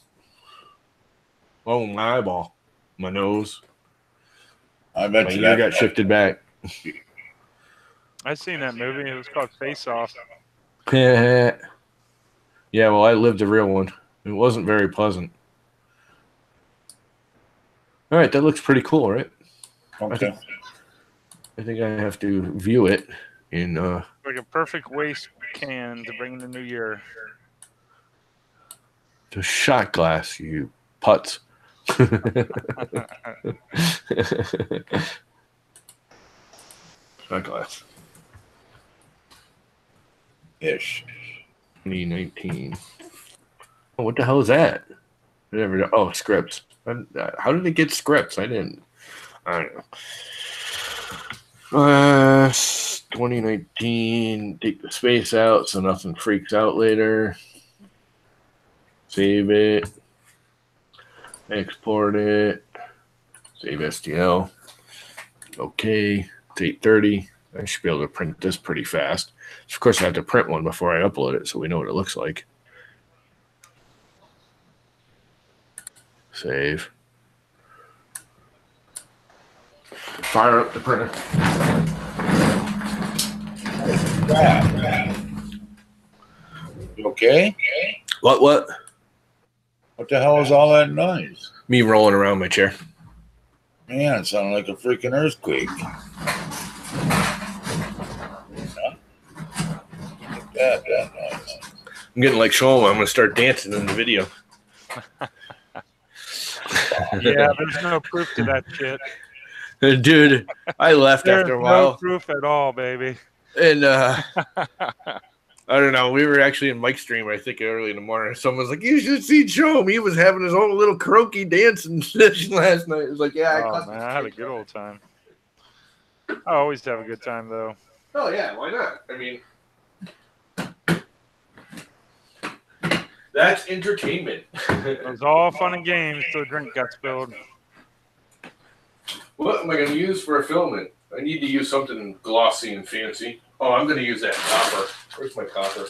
[SPEAKER 1] Oh, my eyeball, my nose,
[SPEAKER 2] I bet
[SPEAKER 1] my
[SPEAKER 2] you
[SPEAKER 1] ear
[SPEAKER 2] that
[SPEAKER 1] got shifted back.
[SPEAKER 3] I seen that movie. It was called Face Off.
[SPEAKER 1] Yeah, well, I lived a real one. It wasn't very pleasant. All right, that looks pretty cool, right?
[SPEAKER 2] Okay.
[SPEAKER 1] I think I have to view it in
[SPEAKER 3] Like a perfect waste can to bring in the new year.
[SPEAKER 1] the shot glass, you putz. Shot glass.
[SPEAKER 2] Ish.
[SPEAKER 1] 2019. Oh, what the hell is that? Oh, scripts. How did it get scripts? I don't know. 2019. Take the space out so nothing freaks out later. Save it. Export it. Save STL. Okay. It's 8:30. I should be able to print this pretty fast. Of course, I have to print one before I upload it so we know what it looks like. Save. Fire up the printer.
[SPEAKER 2] You okay?
[SPEAKER 1] What?
[SPEAKER 2] What the hell is all that noise?
[SPEAKER 1] Me rolling around my chair.
[SPEAKER 2] Man, it sounded like a freaking earthquake. That noise.
[SPEAKER 1] I'm getting like Shlomo. I'm going to start dancing in the video.
[SPEAKER 3] Yeah, there's no proof to that shit.
[SPEAKER 1] Dude, I left
[SPEAKER 3] There's
[SPEAKER 1] after a
[SPEAKER 3] no
[SPEAKER 1] while.
[SPEAKER 3] proof at all, baby.
[SPEAKER 1] And I don't know. We were actually in Mike's stream, I think, early in the morning. Someone was like, "You should see Joe. He was having his own little karaoke dancing session last night." It was like, "Yeah,
[SPEAKER 3] Oh, man, I had a good old time. I always have a good time, though.
[SPEAKER 1] Oh yeah, why not? I mean, that's entertainment.
[SPEAKER 3] It was all fun and games till the drink got spilled.
[SPEAKER 1] What am I going to use for a filament? I need to use something glossy and fancy. Oh, I'm going to use that copper. Where's my copper?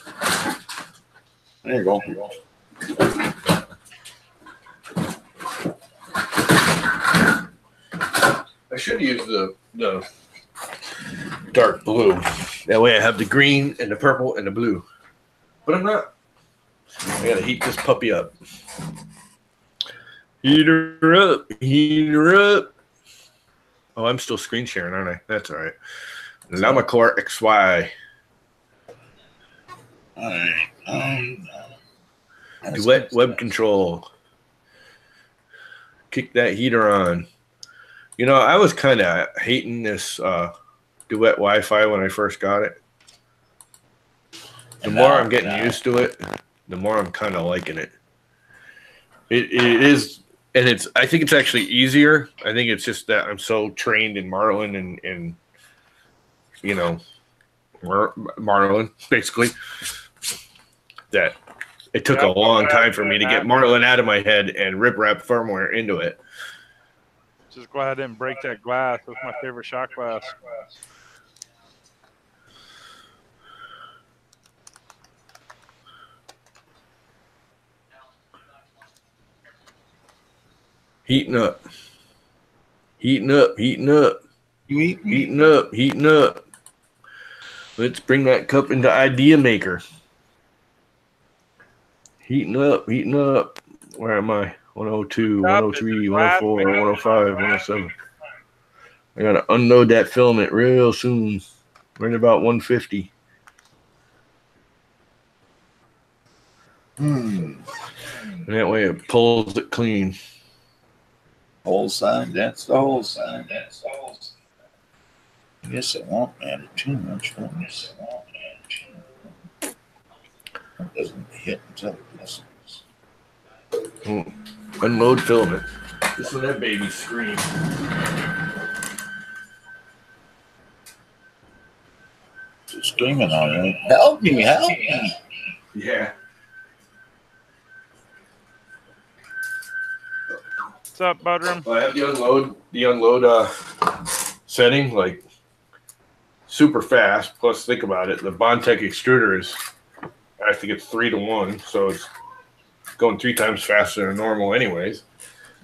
[SPEAKER 2] There you go.
[SPEAKER 1] I should use the dark blue. That way I have the green and the purple and the blue. But I'm not. I got to heat this puppy up. Heat her up. Heat her up. Oh, I'm still screen sharing, aren't I? That's all right. LlamaCore XY.
[SPEAKER 2] All right.
[SPEAKER 1] Duet web control. Kick that heater on. You know, I was kind of hating this Duet Wi-Fi when I first got it. The more I'm getting used to it, the more I'm kind of liking it. It is, and it's. I think it's actually easier. I think it's just that I'm so trained in Marlin and you know, Marlin basically, that it took a long time for me to get Marlin out of my head and rip wrap firmware into it.
[SPEAKER 3] Just go ahead and break that glass. That's my favorite shot glass.
[SPEAKER 1] Heating up. Heating up. Heating up. Heating up. Heating up. Let's bring that cup into Idea Maker. Heating up. Heating up. Where am I? 102, 103, 104, 105, 107. I got to unload that filament real soon. We're at about 150.
[SPEAKER 2] Hmm.
[SPEAKER 1] And that way it pulls it clean.
[SPEAKER 2] Whole sign. That's the whole sign. I guess it won't matter too much. It doesn't hit until it misses.
[SPEAKER 1] Unload filament. This one, that baby scream.
[SPEAKER 2] It's screaming on me. Help me! Help me!
[SPEAKER 1] Yeah.
[SPEAKER 3] What's up, Budrum?
[SPEAKER 1] I have the unload setting like super fast. Plus, think about it, the Bondtech extruder is, I think it's 3-to-1, so it's going 3 times faster than normal, anyways.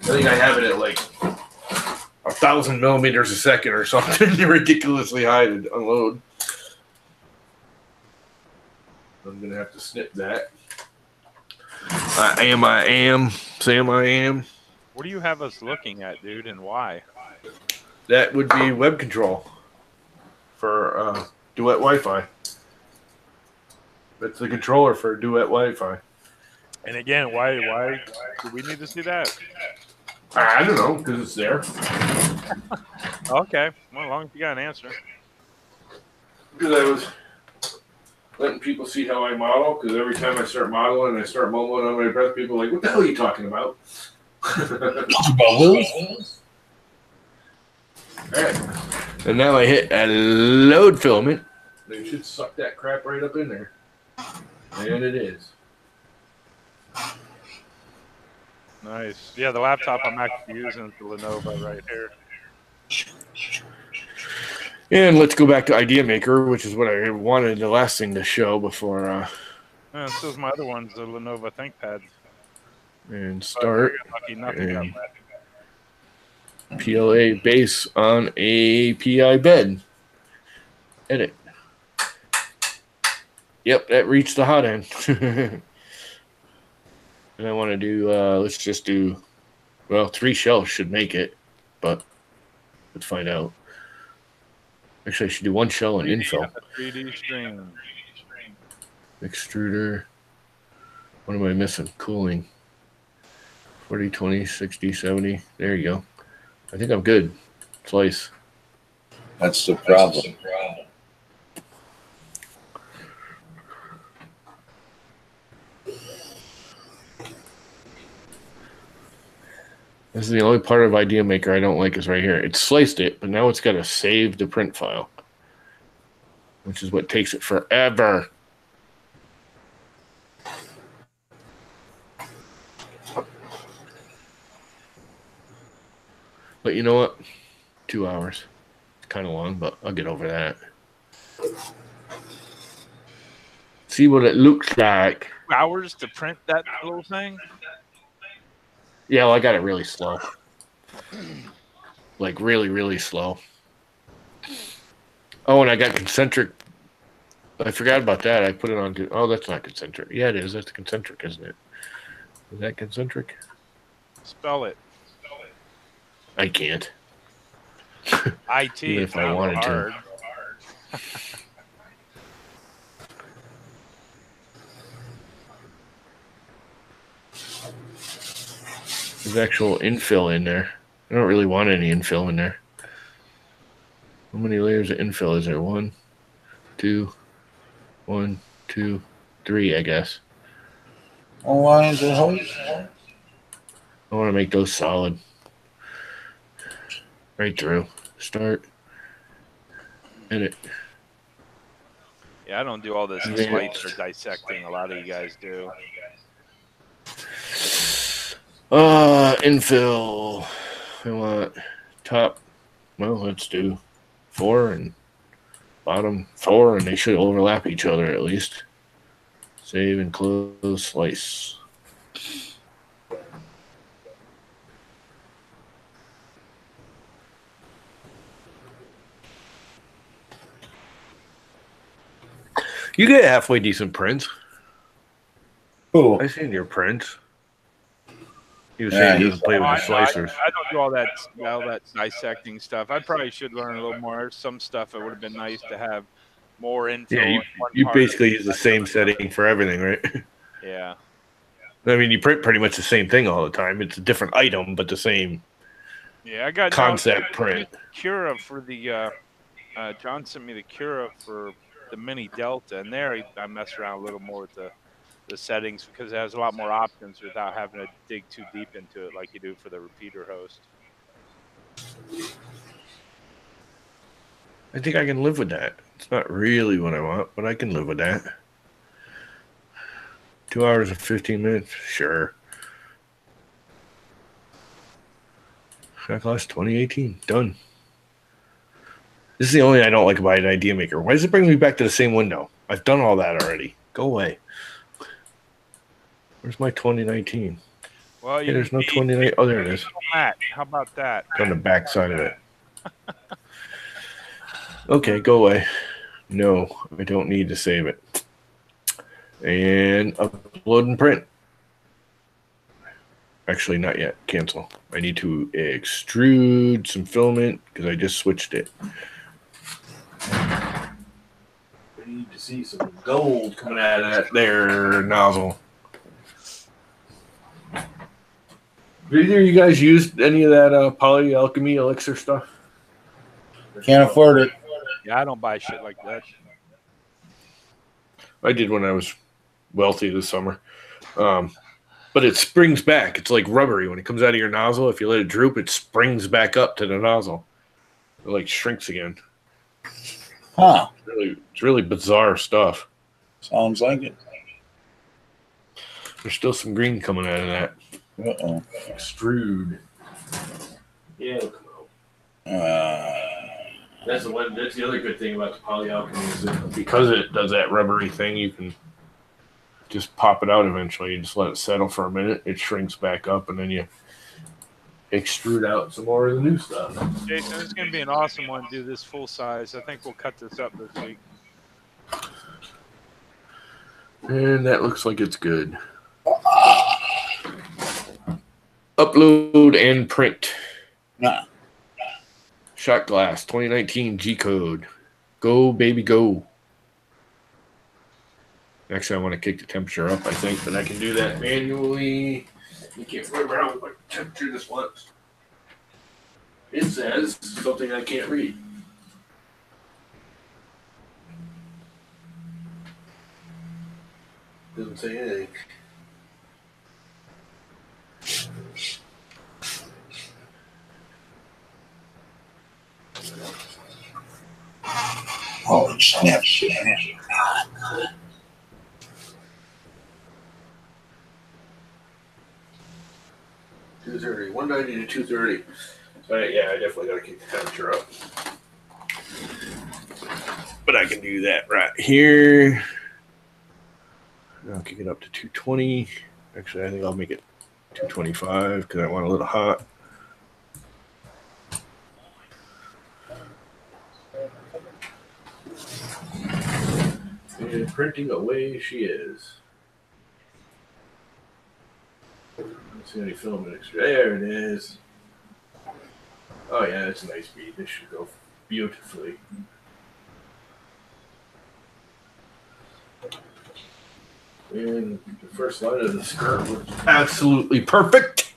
[SPEAKER 1] I think I have it at like 1,000 millimeters a second or something ridiculously high to unload. I'm gonna have to snip that. I am. Sam, I am.
[SPEAKER 3] What do you have us looking at, dude, and why?
[SPEAKER 1] That would be web control for Duet Wi-Fi. That's the controller for Duet Wi-Fi.
[SPEAKER 3] And again, why do we need to see that?
[SPEAKER 1] I don't know, because it's there.
[SPEAKER 3] Okay, well, as long as you got an answer.
[SPEAKER 1] Because I was letting people see how I model, because every time I start modeling and I start mumbling on my breath, people are like, what the hell are you talking about?
[SPEAKER 2] Bubbles.
[SPEAKER 1] Alright. And now I hit a load filament. They should suck that crap right up in there. And it is.
[SPEAKER 3] Nice. Yeah, the laptop I'm actually using is the Lenovo right here.
[SPEAKER 1] And let's go back to Idea Maker, which is what I wanted the last thing to show before.
[SPEAKER 3] And so is my other one's the Lenovo ThinkPad.
[SPEAKER 1] And start.
[SPEAKER 3] Lucky nothing got
[SPEAKER 1] And
[SPEAKER 3] back.
[SPEAKER 1] PLA base on a PI bed. Edit. Yep, that reached the hot end. And I want to do, let's just do, well, 3 shells should make it, but let's find out. Actually, I should do 1 shell and infill.
[SPEAKER 3] 3D stream.
[SPEAKER 1] Extruder. What am I missing? Cooling. 40, 20, 60, 70. There you go. I think I'm good. Slice.
[SPEAKER 2] That's the problem.
[SPEAKER 1] This is the only part of Idea Maker I don't like is right here. It's sliced it, but now it's got to save the print file, which is what takes it forever. But you know what? 2 hours. It's kind of long, but I'll get over that. See what it looks like.
[SPEAKER 3] 2 hours to print that little thing?
[SPEAKER 1] Yeah, well, I got it really slow. Like really, really slow. Oh, and I got concentric. I forgot about that. I put it on. Oh, that's not concentric. Yeah, it is. That's concentric, isn't it? Is that concentric?
[SPEAKER 3] Spell it.
[SPEAKER 1] I can't.
[SPEAKER 3] IT.
[SPEAKER 1] Even if I wanted to. There's actual infill in there. I don't really want any infill in there. How many layers of infill is there? 1, 2, 1, 2, 3, I guess.
[SPEAKER 2] Oh, why is it hose?
[SPEAKER 1] I want to make those solid. Right through. Start. Edit.
[SPEAKER 3] Yeah, I don't do all this slice or dissecting. A lot of you guys do.
[SPEAKER 1] Infill. I want top. Well, let's do 4 and bottom 4, and they should overlap each other at least. Save and close slice. You get halfway decent prints.
[SPEAKER 2] Who?
[SPEAKER 1] I seen your prints. He was saying he doesn't play with the slicers.
[SPEAKER 3] I don't do all that dissecting stuff. I probably should learn a little more. There's some stuff that would have been nice to have more info.
[SPEAKER 1] Yeah, you basically use the same setting for everything, right?
[SPEAKER 3] Yeah.
[SPEAKER 1] I mean, you print pretty much the same thing all the time. It's a different item, but the same
[SPEAKER 3] Yeah, I got
[SPEAKER 1] concept print.
[SPEAKER 3] Cura for the. John sent me the Cura for the Mini Delta, and there I messed around a little more with the settings because it has a lot more options without having to dig too deep into it like you do for the repeater host.
[SPEAKER 1] I think I can live with that. It's not really what I want, but I can live with that. 2 hours and 15 minutes, sure. Shot Glass 2018, done. This is the only I don't like about an Idea Maker. Why does it bring me back to the same window? I've done all that already. Go away. Where's my 2019?
[SPEAKER 3] Well,
[SPEAKER 1] Hey, there's no 2019. Oh, there it is.
[SPEAKER 3] Matt, how about that?
[SPEAKER 1] On the back side of it. Okay, go away. No, I don't need to save it. And upload and print. Actually, not yet. Cancel. I need to extrude some filament because I just switched it. I need to see some gold coming out of that there nozzle. Have either of you guys used any of that polyalchemy elixir stuff?
[SPEAKER 2] Can't afford it.
[SPEAKER 3] Yeah, I don't buy shit like that.
[SPEAKER 1] I did when I was wealthy this summer. But it springs back. It's like rubbery. When it comes out of your nozzle, if you let it droop, it springs back up to the nozzle. It like shrinks again.
[SPEAKER 2] Huh.
[SPEAKER 1] It's really bizarre stuff.
[SPEAKER 2] Sounds like it.
[SPEAKER 1] There's still some green coming out of that.
[SPEAKER 2] Uh-oh.
[SPEAKER 1] Extrude. Yeah, it'll come out. That's the other good thing about the polyalchemy is that because it does that rubbery thing, you can just pop it out eventually. You just let it settle for a minute. It shrinks back up, and then you extrude out some more of the new stuff.
[SPEAKER 3] Jason, it's going to be an awesome one to do this full size. I think we'll cut this up this week.
[SPEAKER 1] And that looks like it's good. Upload and print.
[SPEAKER 2] Nah.
[SPEAKER 1] Shot Glass 2019 G-Code. Go, baby, go. Actually, I want to kick the temperature up, I think, but I can do that manually. You can't remember how much temperature this was. It says something I can't read. Doesn't say anything.
[SPEAKER 2] Holy snap shit.
[SPEAKER 1] 230, 190 to 230. But yeah, I definitely got to keep the temperature up. But I can do that right here. I'll kick it up to 220. Actually, I think I'll make it 225 because I want a little hot. And printing away she is. Let's see any filament extra. There it is. Oh yeah, that's a nice bead. This should go beautifully. And the first line of the skirt was absolutely perfect.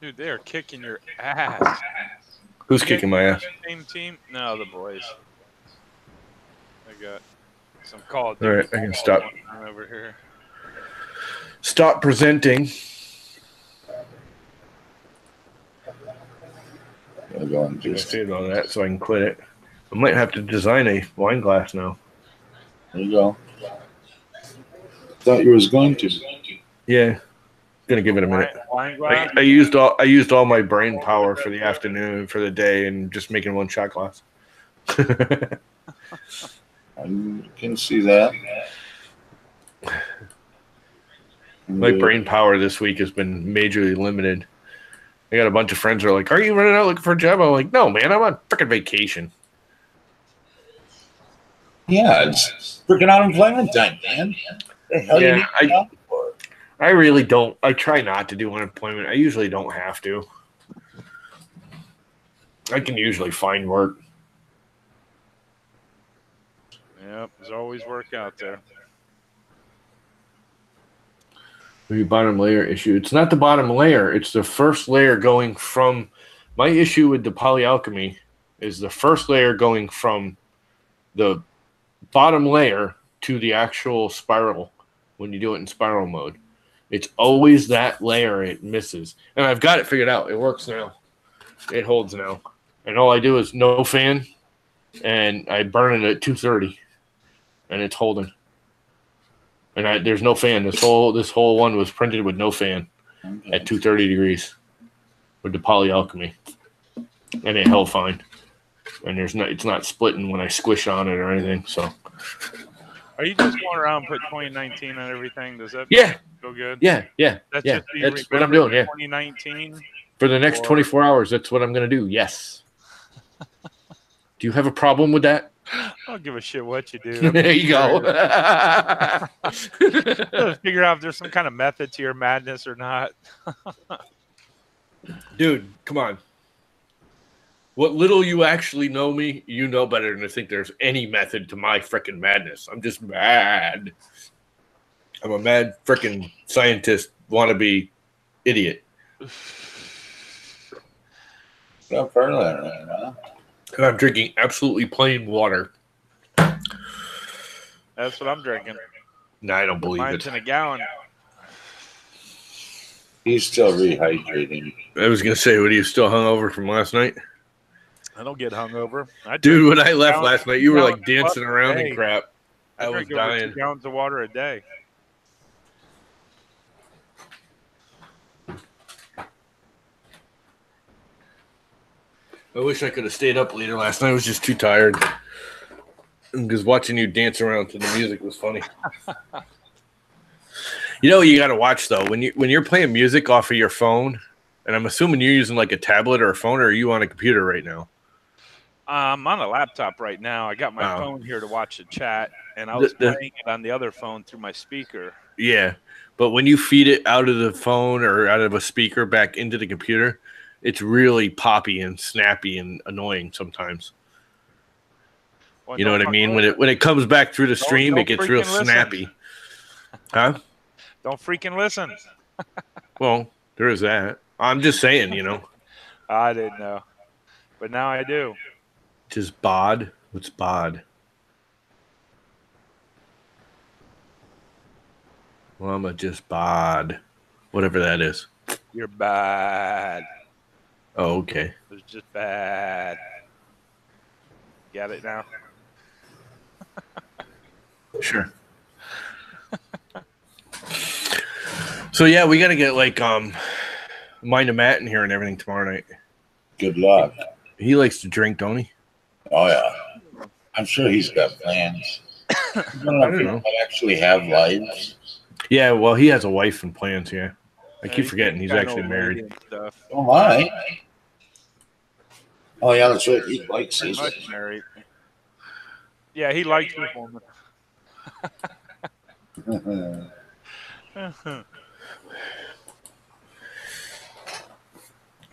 [SPEAKER 3] Dude, they are kicking your ass.
[SPEAKER 1] Who's kicking my ass?
[SPEAKER 3] Same team? No, the boys. I got some Call of
[SPEAKER 1] All right, I can stop.
[SPEAKER 3] Over here.
[SPEAKER 1] Stop presenting.
[SPEAKER 2] I'll go and
[SPEAKER 1] I
[SPEAKER 2] just.
[SPEAKER 1] saved all that so I can quit it. I might have to design a wine glass now.
[SPEAKER 2] There you go. Thought you was going to.
[SPEAKER 1] Yeah, gonna give it a minute.
[SPEAKER 3] Wine glass?
[SPEAKER 1] I used all my brain power for the afternoon, for the day, and just making one shot glass.
[SPEAKER 2] I can see that.
[SPEAKER 1] My brain power this week has been majorly limited. I got a bunch of friends who are like, "Are you running out looking for a job?" I'm like, "No, man, I'm on freaking vacation."
[SPEAKER 2] Yeah, it's freaking unemployment time, man. The hell
[SPEAKER 1] Yeah,
[SPEAKER 2] you need a job for?
[SPEAKER 1] I really don't. I try not to do unemployment. I usually don't have to. I can usually find work.
[SPEAKER 3] Yep, there's always work out there.
[SPEAKER 1] The bottom layer issue. It's not the bottom layer. It's the first layer going from. My issue with the polyalchemy is the first layer going from the bottom layer to the actual spiral when you do it in spiral mode. It's always that layer it misses. And I've got it figured out. It works now. It holds now. And all I do is no fan, and I burn it at 230, and it's holding. And there's no fan. This whole one was printed with no fan at 230 degrees with the polyalchemy, and it held fine. And it's not splitting when I squish on it or anything. So,
[SPEAKER 3] are you just going around and put 2019 on everything? Does that feel good?
[SPEAKER 1] Yeah. That's what I'm doing. Yeah,
[SPEAKER 3] 2019
[SPEAKER 1] for the next 24 hours. That's what I'm going to do. Yes. Do you have a problem with that?
[SPEAKER 3] I don't give a shit what you do.
[SPEAKER 1] There you go.
[SPEAKER 3] Figure out if there's some kind of method to your madness or not.
[SPEAKER 1] Dude, come on. What little you actually know me, you know better than to think there's any method to my freaking madness. I'm just mad. I'm a mad freaking scientist, wannabe idiot.
[SPEAKER 2] Got fertilizer right now.
[SPEAKER 1] And I'm drinking absolutely plain water.
[SPEAKER 3] That's what I'm drinking.
[SPEAKER 1] No, I don't believe
[SPEAKER 3] Mine's
[SPEAKER 1] it.
[SPEAKER 3] in a gallon.
[SPEAKER 2] He's still rehydrating.
[SPEAKER 1] I was going to say, what are you still hungover from last night?
[SPEAKER 3] I don't get hungover.
[SPEAKER 1] Dude, when I left last night, you were like dancing around and crap. I was
[SPEAKER 3] drink over
[SPEAKER 1] dying.
[SPEAKER 3] 2 gallons of water a day.
[SPEAKER 1] I wish I could have stayed up later last night. I was just too tired. Because watching you dance around to the music was funny. You know what you got to watch, though? When you're playing music off of your phone, and I'm assuming you're using like a tablet or a phone, or are you on a computer right now?
[SPEAKER 3] I'm on a laptop right now. I got my phone here to watch the chat, and I was playing it on the other phone through my speaker.
[SPEAKER 1] Yeah, but when you feed it out of the phone or out of a speaker back into the computer, it's really poppy and snappy and annoying sometimes.
[SPEAKER 3] Well,
[SPEAKER 1] you know what I mean? When it comes back through the stream, it gets real snappy. Huh?
[SPEAKER 3] Don't freaking listen.
[SPEAKER 1] Well, there is that. I'm just saying, you know.
[SPEAKER 3] I didn't know, but now I do.
[SPEAKER 1] Just bod? What's bod? Well, I'm just bod. Whatever that is.
[SPEAKER 3] You're bad.
[SPEAKER 1] Oh, okay.
[SPEAKER 3] It's just bad. Get it now?
[SPEAKER 1] Sure. So yeah, we got to get like Mind of Matt in here and everything tomorrow night.
[SPEAKER 2] Good luck.
[SPEAKER 1] He likes to drink, don't he?
[SPEAKER 2] Oh yeah, I'm sure he's got plans. I don't know. Actually, have lives.
[SPEAKER 1] Yeah, well, he has a wife and plans. Yeah, I keep forgetting he's actually married.
[SPEAKER 2] Oh my. Oh yeah, that's right. He likes his
[SPEAKER 3] married. Yeah, he likes this woman.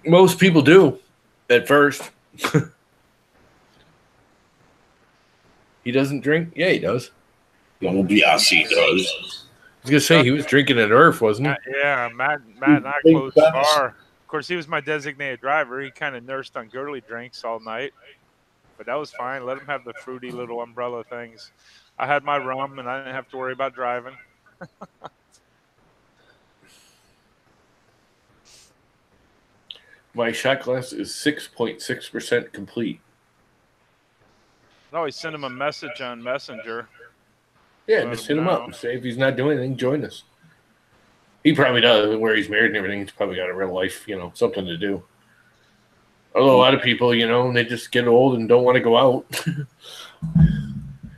[SPEAKER 1] Most people do at first. He doesn't drink? Yeah, he does.
[SPEAKER 2] Oh, yes, he does.
[SPEAKER 1] I was going to say, he was drinking at Earth, wasn't he?
[SPEAKER 3] Yeah, Matt and I closed the bar. Of course, he was my designated driver. He kind of nursed on girly drinks all night. But that was fine. Let him have the fruity little umbrella things. I had my rum, and I didn't have to worry about driving.
[SPEAKER 1] My shot glass is 6.6% complete.
[SPEAKER 3] I always send him a message on Messenger.
[SPEAKER 1] Yeah, just hit him up and say if he's not doing anything, join us. He probably does. Where he's married and everything, he's probably got a real life, something to do. Although a lot of people, they just get old and don't want to go out.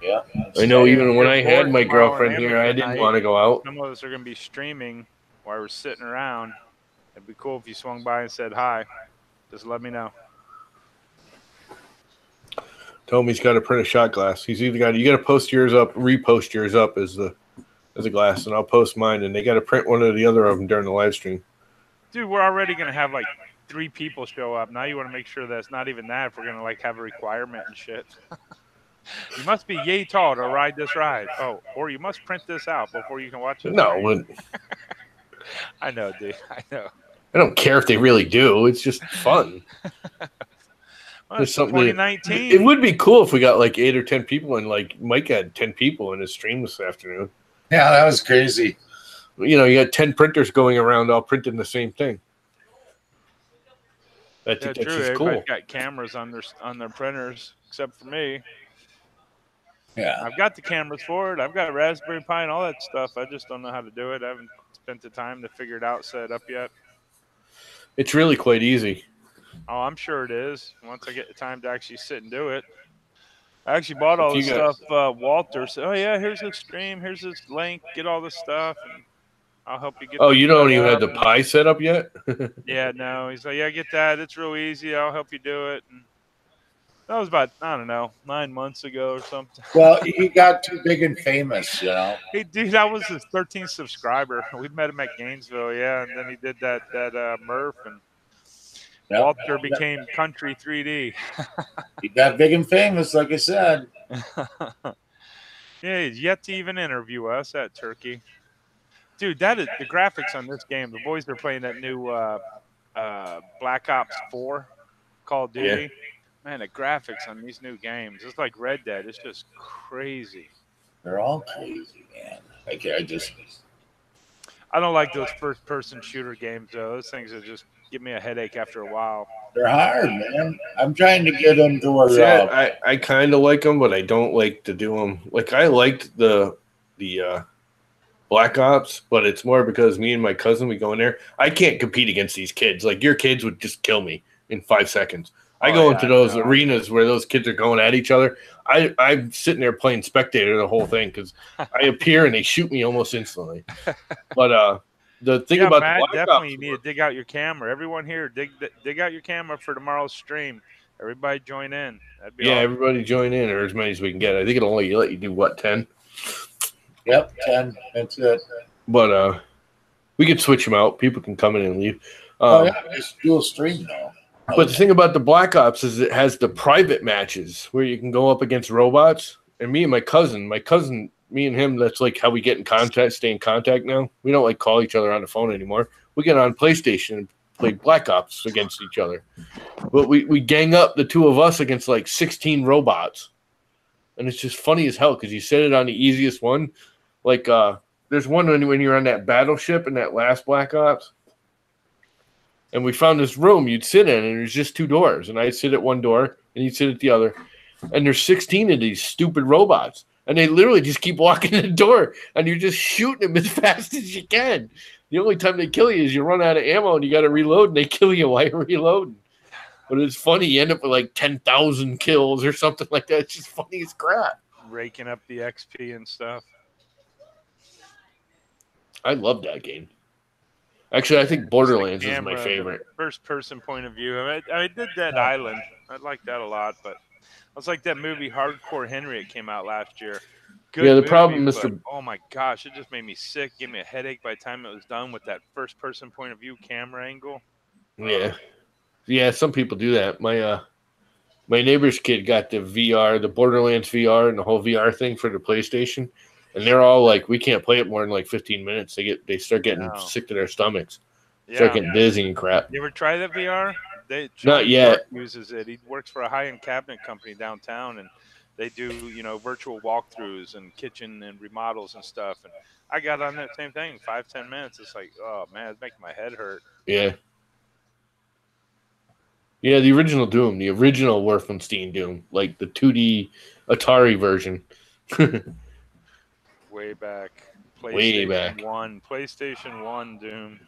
[SPEAKER 2] Yeah.
[SPEAKER 1] I know even when I had my girlfriend here, I didn't want to go out.
[SPEAKER 3] Some of us are going to be streaming while we're sitting around. It'd be cool if you swung by and said hi. Just let me know.
[SPEAKER 1] Tell him he's got to print a shot glass. He's either got to post yours up, repost yours up as a glass, and I'll post mine. And they got to print one or the other of them during the live stream.
[SPEAKER 3] Dude, we're already going to have like 3 people show up. Now you want to make sure that's not even that. If we're going to like have a requirement and shit. You must be yay tall to ride this ride. Oh, or you must print this out before you can watch it.
[SPEAKER 1] No,
[SPEAKER 3] I know, dude. I know.
[SPEAKER 1] I don't care if they really do. It's just fun.
[SPEAKER 3] Well,
[SPEAKER 1] There's
[SPEAKER 3] it's
[SPEAKER 1] something. It
[SPEAKER 3] 2019.
[SPEAKER 1] would be cool if we got like 8 or 10 people, and like Mike had 10 people in his stream this afternoon.
[SPEAKER 2] Yeah, that was crazy.
[SPEAKER 1] You know, you got 10 printers going around all printing the same thing. I think
[SPEAKER 3] Yeah,
[SPEAKER 1] that's
[SPEAKER 3] true.
[SPEAKER 1] just
[SPEAKER 3] Everybody's
[SPEAKER 1] cool.
[SPEAKER 3] got cameras on their printers, except for me.
[SPEAKER 2] Yeah.
[SPEAKER 3] I've got the cameras for it. I've got Raspberry Pi and all that stuff. I just don't know how to do it. I haven't spent the time to figure it out, set it up yet.
[SPEAKER 1] It's really quite easy.
[SPEAKER 3] Oh, I'm sure it is. Once I get the time to actually sit and do it. I actually bought all
[SPEAKER 1] If
[SPEAKER 3] this
[SPEAKER 1] you got-
[SPEAKER 3] stuff. Walter said, "Oh yeah, here's this stream. Here's this link. Get all this stuff, and I'll help you get."
[SPEAKER 1] Oh,
[SPEAKER 3] this
[SPEAKER 1] you don't
[SPEAKER 3] set
[SPEAKER 1] even have
[SPEAKER 3] up."
[SPEAKER 1] the Pi set up yet?
[SPEAKER 3] Yeah, no. He's like, "Yeah, get that. It's real easy. I'll help you do it." And that was about, I don't know, 9 months ago or something.
[SPEAKER 2] Well, he got too big and famous, you know.
[SPEAKER 3] Hey, dude, I was his 13th subscriber. We met him at Gainesville, yeah, and then he did that Murph, and
[SPEAKER 2] Yep.
[SPEAKER 3] Walter became Country 3D.
[SPEAKER 2] He got big and famous, like I said.
[SPEAKER 3] Yeah, he's yet to even interview us at Turkey. Dude, that is the graphics on this game. The boys are playing that new Black Ops 4 Call of Duty.
[SPEAKER 1] Yeah.
[SPEAKER 3] Man, the graphics on these new games, it's like Red Dead. It's just crazy.
[SPEAKER 2] They're all crazy, man.
[SPEAKER 3] I don't like those first-person shooter games, though. Those things that just give me a headache after a while.
[SPEAKER 2] They're hard, man. I'm trying to get them to where
[SPEAKER 1] See, I kind of like them, but I don't like to do them. Like I liked the Black Ops, but it's more because me and my cousin, we go in there. I can't compete against these kids. Like your kids would just kill me in 5 seconds. I go into those arenas where those kids are going at each other. I'm sitting there playing spectator the whole thing because I appear and they shoot me almost instantly. But the thing about
[SPEAKER 3] Matt,
[SPEAKER 1] the Black
[SPEAKER 3] definitely
[SPEAKER 1] Ops,
[SPEAKER 3] you need to dig out your camera. Everyone here, dig out your camera for tomorrow's stream. Everybody join in. That'd be awesome.
[SPEAKER 1] everybody join in, or as many as we can get. I think it'll only let you do what, 10.
[SPEAKER 2] Yep, 10. That's it.
[SPEAKER 1] But we could switch them out. People can come in and leave.
[SPEAKER 2] Just do a stream now.
[SPEAKER 1] But the thing about the Black Ops is it has the private matches where you can go up against robots. And me and my cousin, me and him, that's like how we get in contact, stay in contact now. We don't like call each other on the phone anymore. We get on PlayStation and play Black Ops against each other. But we gang up the two of us against like 16 robots. And it's just funny as hell because you set it on the easiest one. Like there's one when you're on that battleship in that last Black Ops. And we found this room you'd sit in, and there's just 2 doors. And I'd sit at one door, and you'd sit at the other. And there's 16 of these stupid robots. And they literally just keep walking in the door, and you're just shooting them as fast as you can. The only time they kill you is you run out of ammo, and you got to reload, and they kill you while you're reloading. But it's funny. You end up with like 10,000 kills or something like that. It's just funny as crap.
[SPEAKER 3] Raking up the XP and stuff.
[SPEAKER 1] I love that game. Actually, I think Borderlands is my favorite.
[SPEAKER 3] First-person point of view. I did Dead Island. I like that a lot, but it's like that movie Hardcore Henry. It came out last year. Good
[SPEAKER 1] The
[SPEAKER 3] movie,
[SPEAKER 1] problem,
[SPEAKER 3] but,
[SPEAKER 1] Mr.
[SPEAKER 3] oh my gosh, it just made me sick. Gave me a headache by the time it was done with that first-person point of view camera angle.
[SPEAKER 1] Yeah. Some people do that. My neighbor's kid got the VR, the Borderlands VR, and the whole VR thing for the PlayStation. And they're all like, we can't play it more than like 15 minutes. They start getting sick to their stomachs. Start getting dizzy and crap.
[SPEAKER 3] You ever try that VR?
[SPEAKER 1] Not yet.
[SPEAKER 3] Uses it. He works for a high-end cabinet company downtown, and they do virtual walkthroughs and kitchen and remodels and stuff. And I got on that same thing, 5-10 minutes. It's like, oh man, it's making my head hurt.
[SPEAKER 1] Yeah. Yeah, the original Doom, the original Wolfenstein Doom, like the 2D Atari version.
[SPEAKER 3] Way back.
[SPEAKER 1] Way back.
[SPEAKER 3] PlayStation 1 Doom.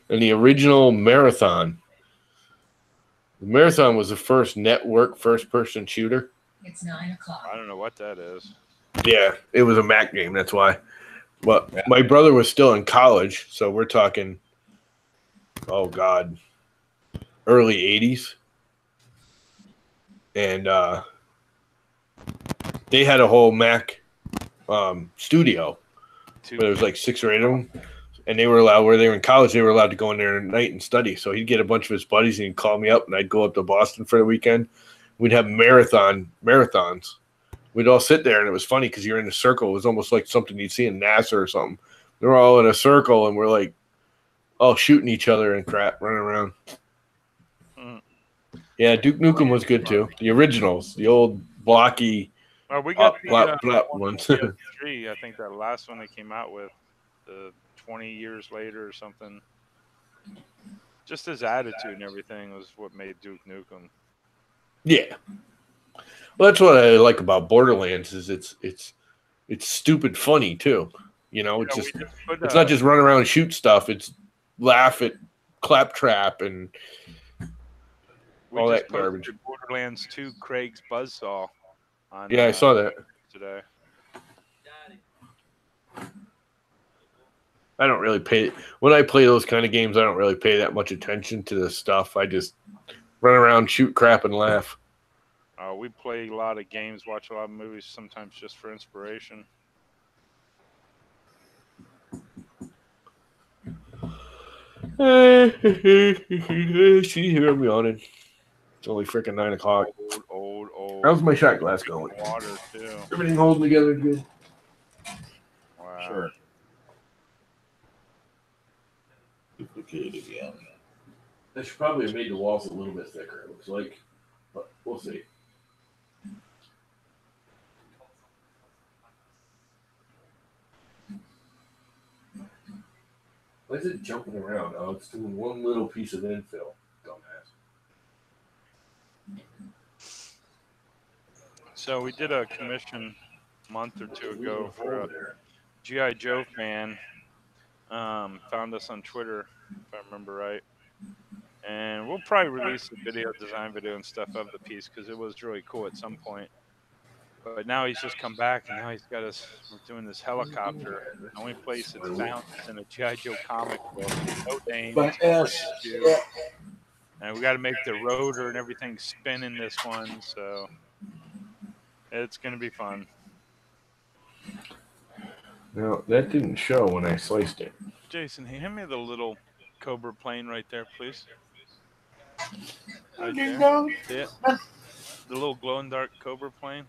[SPEAKER 1] And the original Marathon. The Marathon was the first network first-person shooter.
[SPEAKER 4] It's 9 o'clock.
[SPEAKER 3] I don't know what that is.
[SPEAKER 1] Yeah, it was a Mac game, that's why. But my brother was still in college, so we're talking, oh God, early 80s. And they had a whole Mac studio. There was like 6 or 8 of them. And they were allowed, where they were in college, they were allowed to go in there at night and study. So he'd get a bunch of his buddies and he'd call me up and I'd go up to Boston for the weekend. We'd have marathons. we'd all sit there, and it was funny because you're in a circle. It was almost like something you'd see in NASA or something. They're all in a circle, and we're like all shooting each other and crap, running around. Yeah, Duke Nukem was good too. The originals, the old blocky,
[SPEAKER 3] we got
[SPEAKER 1] ones.
[SPEAKER 3] PS3, I think that last one they came out with, 20 years later or something. Just his attitude and everything was what made Duke Nukem.
[SPEAKER 1] Yeah. Well, that's what I like about Borderlands is it's stupid funny too. You know, it's it's not just run around and shoot stuff. It's laugh at Claptrap and all that garbage.
[SPEAKER 3] Borderlands 2 Craig's Buzzsaw.
[SPEAKER 1] I saw that
[SPEAKER 3] today.
[SPEAKER 1] I don't really pay when I play those kind of games. I don't really pay that much attention to the stuff. I just run around, shoot crap, and laugh.
[SPEAKER 3] We play a lot of games, watch a lot of movies, sometimes just for inspiration.
[SPEAKER 1] She hear me on it. It's only freaking 9 o'clock.
[SPEAKER 3] Old.
[SPEAKER 1] How's my shot glass going?
[SPEAKER 3] Water too.
[SPEAKER 1] Everything holding together good.
[SPEAKER 3] Wow.
[SPEAKER 2] Sure. Duplicate again.
[SPEAKER 1] I should probably have made the walls a little bit thicker, it looks like. But we'll see. Why is it jumping around? Oh, it's doing one little piece of infill. Dumbass.
[SPEAKER 3] So we did a commission a month or two ago for a G.I. Joe fan. Found us on Twitter, if I remember right. And we'll probably release a design video and stuff of the piece because it was really cool at some point. But now he's just come back, and now he's got us doing this helicopter. The only place it's found is in a G.I. Joe comic book. No name. And we got to make the rotor and everything spin in this one, so it's going to be fun.
[SPEAKER 1] No, that didn't show when I sliced it.
[SPEAKER 3] Jason, hey, hand me the little Cobra plane right there, please. Right there. Yeah. The little glow-in-dark Cobra plane.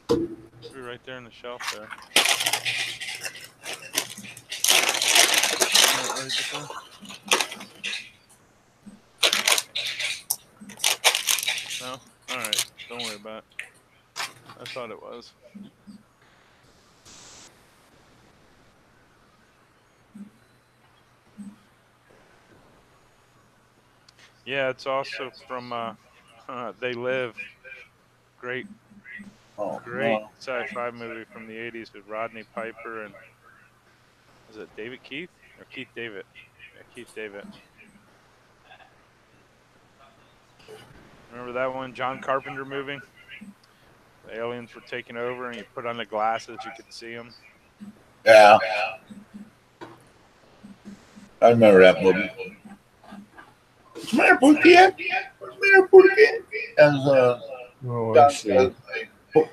[SPEAKER 3] Right there on the shelf there. No? Alright, don't worry about it. I thought it was. Yeah, it's also from They Live. Great sci-fi movie from the 80s with Rodney Piper and was it David Keith or Keith David? Yeah, Keith David. Remember that one, John Carpenter movie? The aliens were taking over and you put on the glasses, you could see them.
[SPEAKER 2] Yeah. I remember that movie.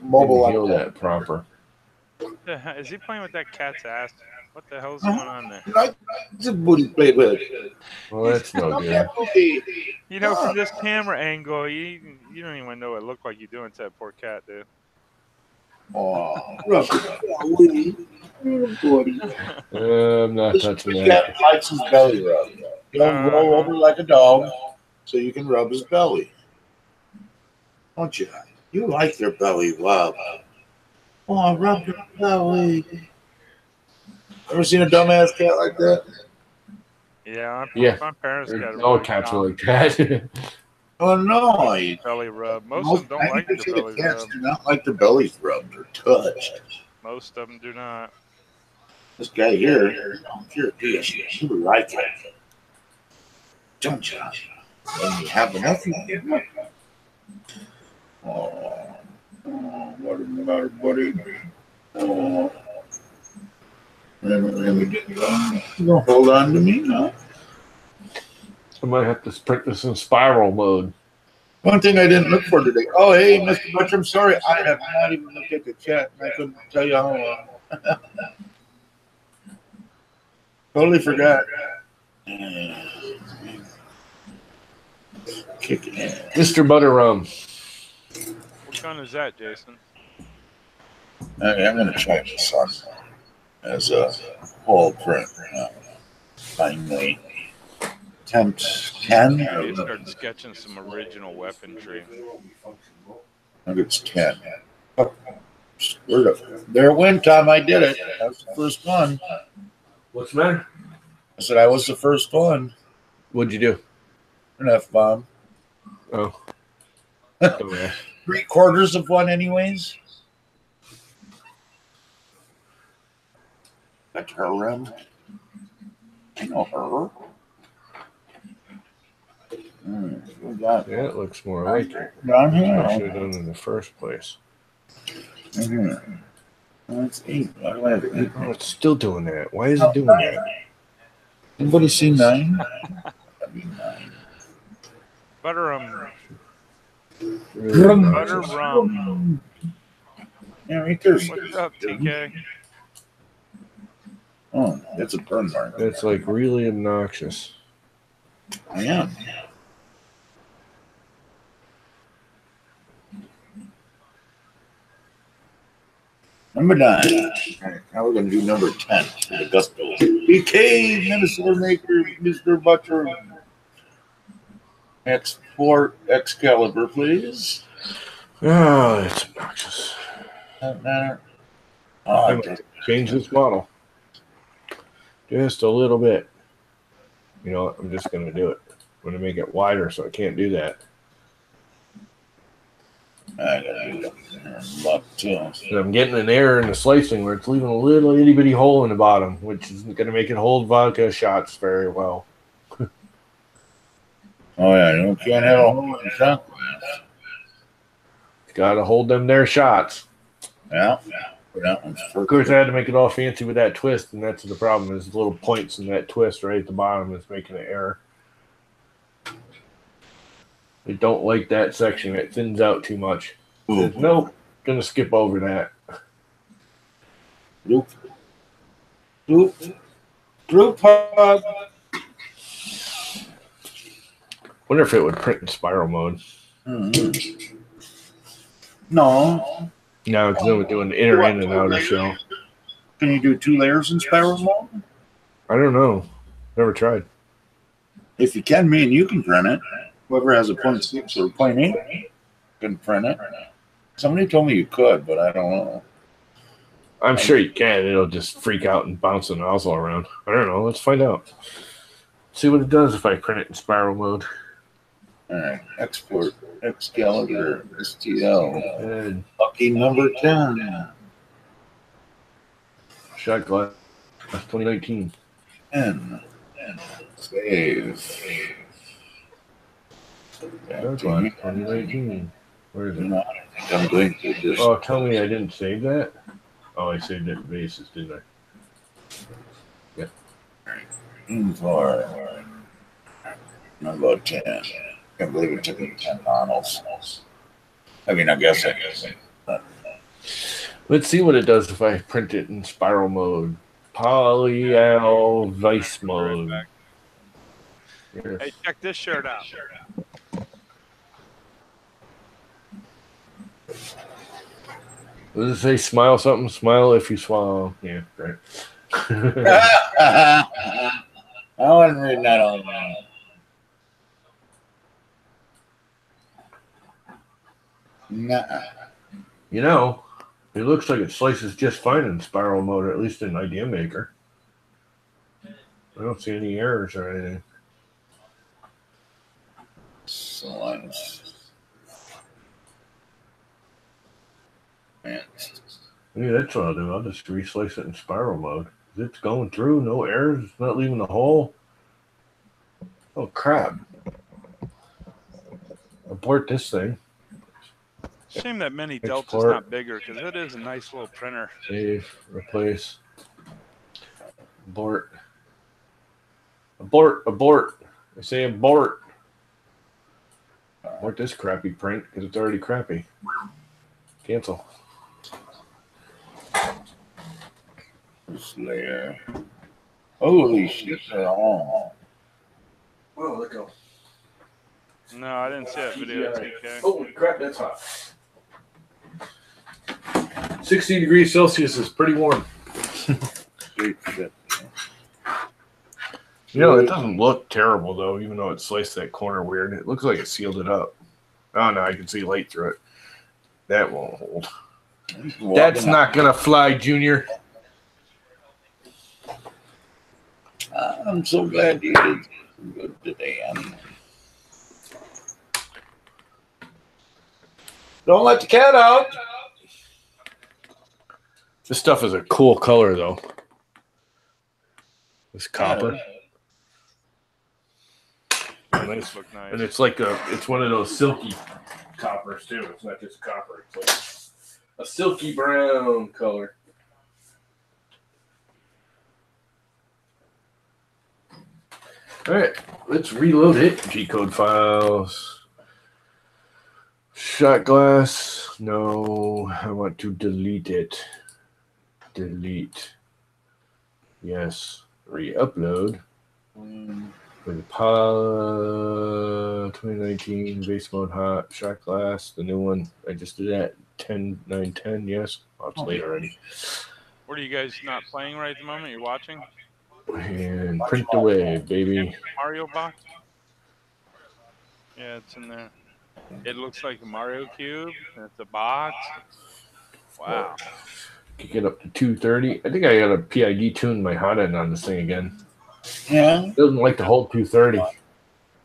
[SPEAKER 1] Mobile that proper.
[SPEAKER 3] Is he playing with that cat's ass? What the hell's going on there?
[SPEAKER 2] It's a booty played with.
[SPEAKER 1] Well, that's no good.
[SPEAKER 3] You know, from this camera angle, you don't even know what it looked like you doing to that poor cat, dude.
[SPEAKER 2] Oh,
[SPEAKER 1] I'm not touching that.
[SPEAKER 2] Cat likes his belly rub. Don't roll over like a dog, so you can rub his belly. Don't you? You like their belly rub. Oh, rub your belly. Ever seen a dumbass cat like that?
[SPEAKER 3] Yeah, my parents got
[SPEAKER 1] all cats are like that.
[SPEAKER 2] Oh no!
[SPEAKER 3] Belly rub. Most of them don't like the belly
[SPEAKER 2] cats
[SPEAKER 3] rub.
[SPEAKER 2] do not like the bellies rubbed or touched.
[SPEAKER 3] Most of them do not.
[SPEAKER 2] This guy here, if you're a bitch, he would like it. Don't you? When you have enough, you get enough. Oh, what is the matter, buddy? Oh, let me get you on. You gonna hold on to me now?
[SPEAKER 1] I might have to sprint this in spiral mode.
[SPEAKER 2] One thing I didn't look for today. Oh, hey, Mr. Butcher, I'm sorry. I have not even looked at the chat. I couldn't tell you how long. Totally forgot.
[SPEAKER 1] Mr. Butterrum.
[SPEAKER 3] one is that, Jason?
[SPEAKER 2] Okay, I'm going to try this on as a whole print. Finally, attempt 10.
[SPEAKER 3] You start sketching some original weaponry.
[SPEAKER 2] I think it's 10. There it went, Tom. I did it. That was the first one.
[SPEAKER 1] What's the matter?
[SPEAKER 2] I said I was the first one.
[SPEAKER 1] What'd you do?
[SPEAKER 2] An F-bomb.
[SPEAKER 1] Oh. Okay.
[SPEAKER 2] 3/4 of one, anyways. That's her room. I know her. We got
[SPEAKER 1] Yeah, it looks more like it.
[SPEAKER 2] down
[SPEAKER 1] I should
[SPEAKER 2] here.
[SPEAKER 1] have done in the first place.
[SPEAKER 2] That's 8. Why do I have 8?
[SPEAKER 1] Oh, it's still doing that. Why is it doing that?
[SPEAKER 2] Anybody see 9? That'd be 9.
[SPEAKER 3] Butter
[SPEAKER 1] Really?
[SPEAKER 3] butter rum.
[SPEAKER 2] Yeah, right there.
[SPEAKER 3] What's up, TK?
[SPEAKER 2] Oh, that's a burn mark.
[SPEAKER 1] That's like really obnoxious.
[SPEAKER 2] I am. Number 9. All right, now we're going to do number 10 for the Gusto. BK, Minnesota maker, Mr. Butcher. Export Excalibur, please.
[SPEAKER 1] Oh, that's obnoxious.
[SPEAKER 2] That matter.
[SPEAKER 1] I'm gonna change this model. Just a little bit. You know what? I'm just going to do it. I'm going to make it wider so I can't do that.
[SPEAKER 2] I gotta do that. Luck too.
[SPEAKER 1] And I'm getting an error in the slicing where it's leaving a little itty bitty hole in the bottom, which isn't going to make it hold vodka shots very well.
[SPEAKER 2] Oh yeah, you can't have a hole in the shot glass.
[SPEAKER 1] Got to hold them there shots.
[SPEAKER 2] Yeah. That one's
[SPEAKER 1] Of course, I had to make it all fancy with that twist, and that's the problem. Is the little points in that twist right at the bottom is making an error. They don't like that section. It thins out too much. Says, nope, gonna skip over that.
[SPEAKER 2] Group hug.
[SPEAKER 1] Wonder if it would print in spiral mode.
[SPEAKER 2] Mm-hmm. No.
[SPEAKER 1] No, because then we're doing the inner and outer shell.
[SPEAKER 2] Can you do 2 layers in spiral mode?
[SPEAKER 1] I don't know. Never tried.
[SPEAKER 2] If you can, me and you can print it. Whoever has a 0.6 or 0.8 can print it. Somebody told me you could, but I don't know.
[SPEAKER 1] I'm sure you can. It'll just freak out and bounce the nozzle around. I don't know. Let's find out. See what it does if I print it in spiral mode.
[SPEAKER 2] All right. Export Excalibur STL.
[SPEAKER 1] And
[SPEAKER 2] Lucky number 10.
[SPEAKER 1] shot glass 2019.
[SPEAKER 2] And save.
[SPEAKER 1] Shot glass 2019. Where is it?
[SPEAKER 2] No, I think I'm going to just.
[SPEAKER 1] Oh, tell me I didn't save that? Oh, I saved it in bases, didn't I? Yep.
[SPEAKER 2] For number 10. Can't believe it took me 10 models. I mean, I guess.
[SPEAKER 1] Let's see what it does if I print it in spiral mode. Polyal vice mode. Yes.
[SPEAKER 3] Hey, check this shirt out.
[SPEAKER 1] Does it say smile something? Smile if you swallow. Yeah, right.
[SPEAKER 2] I wasn't reading that all night. Nuh-uh.
[SPEAKER 1] You know, it looks like it slices just fine in spiral mode, or at least in Idea Maker. I don't see any errors or anything.
[SPEAKER 2] Excellent. Man.
[SPEAKER 1] Yeah, that's what I'll do. I'll just reslice it in spiral mode. It's going through, no errors, it's not leaving a hole. Oh, crap. Abort this thing.
[SPEAKER 3] Shame that Mini Delta's
[SPEAKER 1] Export.
[SPEAKER 3] not bigger because it is a nice little printer.
[SPEAKER 1] Save, replace, abort. Abort, abort. I say abort. Abort this crappy print because it's already crappy. Cancel.
[SPEAKER 2] This layer. Holy shit, they're all.
[SPEAKER 1] Oh, look out.
[SPEAKER 3] No, I didn't see that video, TK.
[SPEAKER 1] Holy crap, that's hot. 60 degrees Celsius is pretty warm.
[SPEAKER 2] 3%.
[SPEAKER 1] You know, it doesn't look terrible, though, even though it sliced that corner weird. It looks like it sealed it up. Oh, no, I can see light through it. That won't hold. That's not going to fly, Junior.
[SPEAKER 2] I'm so glad you did good today, honey. Don't let the cat out.
[SPEAKER 1] This stuff is a cool color, though. This copper.
[SPEAKER 3] Nice. Look nice.
[SPEAKER 1] And it's like it's one of those silky coppers, too. It's not just copper. It's like a silky brown color. All right, let's reload it. G-code files. Shot glass. No, I want to delete it. Delete. Yes. Re-upload. With Paula 2019 base mode hot shot glass. The new one. I just did that. 10/9/10. Yes. Oh, it's late already.
[SPEAKER 3] What are you guys not playing right at the moment? You're watching?
[SPEAKER 1] And print away, baby.
[SPEAKER 3] Mario box? Yeah, it's in there. It looks like a Mario cube. And it's a box. Wow.
[SPEAKER 1] Kick it up to 230. I think I got a PID tune my hot end on this thing again.
[SPEAKER 2] Yeah.
[SPEAKER 1] It doesn't like to hold 230.